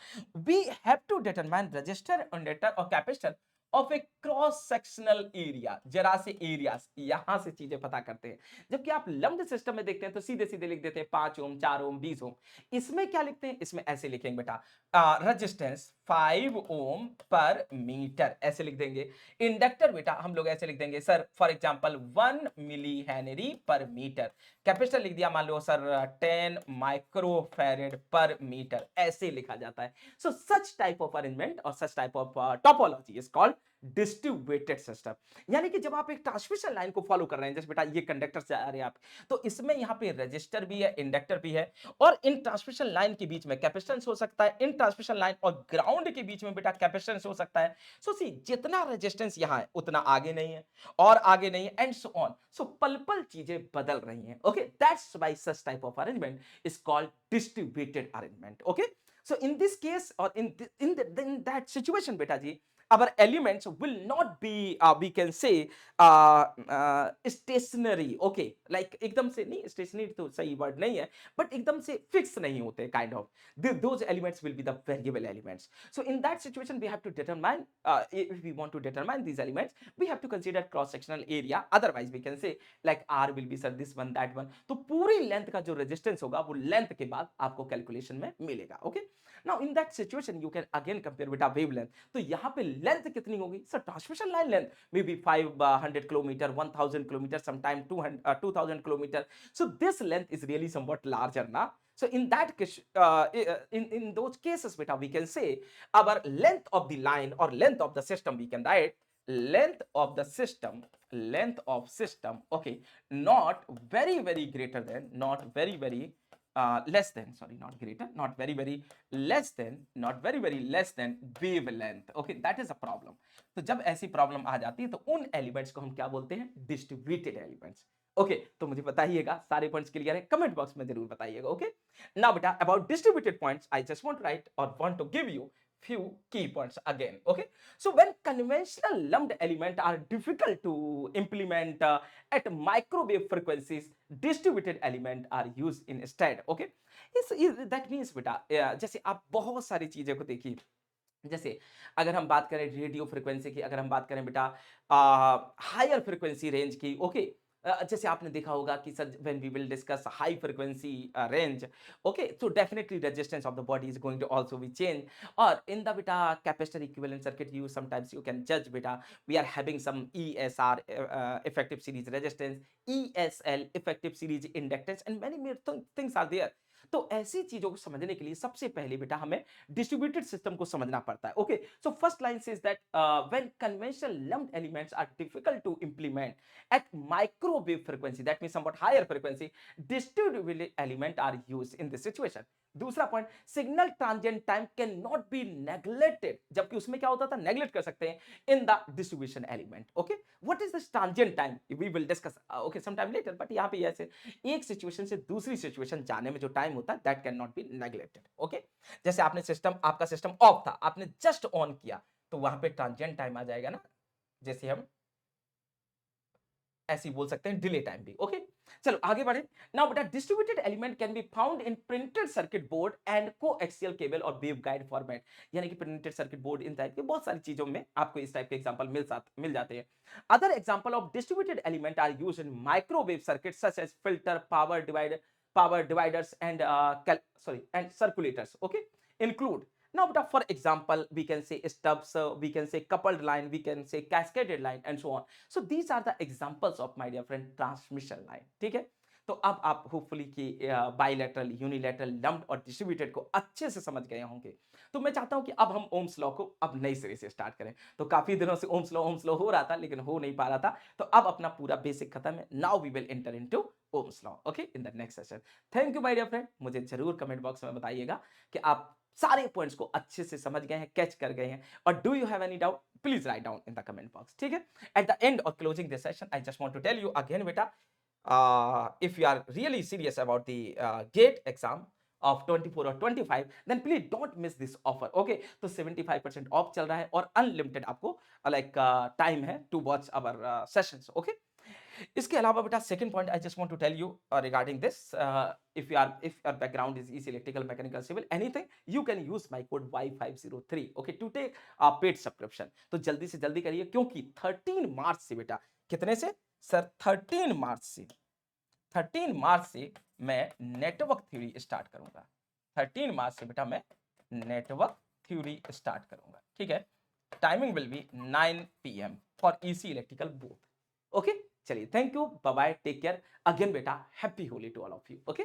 we have to determine resistor, inductor और capacitor of a cross sectional area। जरा से एरियाज यहां से चीजें पता करते हैं। जबकि आप लम्प्ड सिस्टम में देखते हैं तो सीधे सीधे लिख देते हैं 5 ओम, 4 ओम, 20 ओम। इसमें क्या लिखते हैं, इसमें ऐसे लिखेंगे बेटा, रेजिस्टेंस 5 ओम पर मीटर, ऐसे लिख देंगे। इंडक्टर बेटा हम लोग ऐसे लिख देंगे sir, for example 1 milli henry पर मीटर। कैपेसिटर लिख दिया मान लो सर 10 माइक्रोफैरेड पर मीटर, ऐसे लिखा जाता है। So such type of arrangement और such type of topology is called distributed system. यानी कि जब आप एक ट्रांसमिशन लाइन को फॉलो कर रहे हैं, जैसे बेटा ये कंडक्टर से आ रहे हैं आप, तो इसमें यहाँ पे रजिस्टर भी है, इंडक्टर भी है, और इन ट्रांसमिशन लाइन के बीच में कैपेसिटेंस हो सकता है, इन ट्रांसमिशन लाइन और ग्राउंड के बीच में बेटा कैपेसिटेंस हो सकता है। सो सी जितना रेजिस्टेंस यहाँ है उतना आगे नहीं है और आगे नहीं है, एंड सो ऑन। सो पल पल चीजें बदल रही हैं। Okay, that's why such type of arrangement is called distributed arrangement. Okay, so in this case or in that situation beta ji, our elements will not be we can say stationary। okay, like एकदम से नहीं, stationary तो सही word नहीं है, but एकदम से fix नहीं होते, kind of those elements will be the variable elements। so in that situation we have to determine if we want to determine these elements we have to consider cross sectional area, otherwise we can say like r will be sir this one that one। तो पूरी length का जो resistance होगा वो length के बाद आपको calculation में मिलेगा। Okay, now in that situation you can again compare with wavelength. तो यहां पे लेंथ कितनी होगी sir, transmission line length may be 500 kilometre, 1000 kilometre, sometime 2000 kilometre. So this length is really somewhat larger ना। So in that case, in those cases, beta, we can say our length of the line or length of the system, we can write length of the system, length of system, okay, not very very greater than, not very very less than, sorry, not greater, not very very less than, not very very less than wavelength। okay, that is a problem। तो जब ऐसी problem आ जाती है तो उन elements को हम क्या बोलते हैं, डिस्ट्रीब्यूटेड एलिमेंट्स। ओके, तो मुझे बताइएगा सारे पॉइंट्स क्लियर है, कमेंट बॉक्स में जरूर बताइएगा। ओके, नाउ बेटा about distributed points I just want to write और want to give you few key points again। okay, so when conventional lumped element are difficult to implement at microwave frequencies, distributed element are used instead। okay, that means बेटा जैसे आप बहुत सारी चीजें को देखिए, जैसे अगर हम बात करें रेडियो फ्रीक्वेंसी की, अगर हम बात करें बेटा हायर फ्रीक्वेंसी रेंज की। ओके, जैसे आपने देखा होगा कि sir when we will discuss high frequency range, okay, so definitely resistance of the body is going to also be changed। or in the beta capacitor equivalent circuit, you sometimes you can judge beta we are having some ESR effective series resistance, ESL effective series inductance and many more things are there। तो ऐसी चीजों को समझने के लिए सबसे पहले बेटा हमें डिस्ट्रीब्यूटेड सिस्टम को समझना पड़ता है। Okay, so first line says that when conventional lumped elements are difficult to implement at microwave frequency, that means somewhat higher frequency, distributed element are used in this situation। दूसरा point, signal transient time can not be neglected, जबकि उसमें क्या होता था, neglect कर सकते हैं in the distribution element. Okay, what is the transient time, we will discuss okay some time later, but यहां पे ऐसे एक सिचुएशन से दूसरी सिचुएशन जाने में जो टाइम होता है that can not be neglected. Okay, जैसे आपने सिस्टम, आपका सिस्टम ऑफ था, आपने जस्ट ऑन किया, तो वहां पे ट्रांजिएंट टाइम आ जाएगा ना, जैसे हम ऐसे बोल सकते हैं डिले टाइम भी। ओके, चलो आगे बढ़े। नाउ बेटा distributed element can be found in printed circuit board and coaxial cable और वेवगाइड फॉर्मेट। यानी कि प्रिंटेड सर्किट बोर्ड इन टाइप के बहुत सारी चीजों में आपको इस टाइप के एग्जांपल मिल जाते हैं। Other example of distributed element are used in microwave circuit such as filter, power dividers and and circulators। okay, include now but for example we can say stubs, we can say coupled line, we can say cascaded line and so on। so these are the examples of my dear friend transmission line। ठीक है, तो अब आप hopefully कि bilateral, unilateral, lumped और distributed को अच्छे से समझ गए होंगे। तो मैं चाहता हूं कि अब हम ओम्स लॉ को अब नई सिरे से स्टार्ट करें। तो काफी दिनों से ओम्स लॉ हो रहा था लेकिन हो नहीं पा रहा था। तो अब अपना पूरा बेसिक खत्म है। Now we will enter into Ohm's law, okay, in the next session. Thank you my dear friend. मुझे जरूर कमेंट बॉक्स में बताइएगा कि आप सारे पॉइंट्स को अच्छे से समझ गए हैं, कैच कर गए हैं, और do you have any doubt please write down in the comment box, ठीक है। At the end of closing this session I just want to tell you again बेटा, if you are really serious about the GATE exam of 24 or 25, then please don't miss this offer, okay। तो 75% of चल रहा है और unlimited आपको like time है to watch our sessions, okay. इसके अलावा बेटा second point I just want to tell you regarding this, if your background is easy electrical mechanical civil anything, you can use my code Y503, okay, to take a paid subscription। तो जल्दी से जल्दी करिए क्योंकि 13 मार्च से बेटा, कितने से सर, 13 मार्च से मैं नेटवर्क थ्योरी स्टार्ट करूंगा। 13 मार्च से बेटा मैं नेटवर्क थ्योरी स्टार्ट करूंगा, ठीक है। Timing will be 9 PM for EC electrical both, okay. चलिए, thank you, bye bye, take care again बेटा, happy Holi to all of you, okay.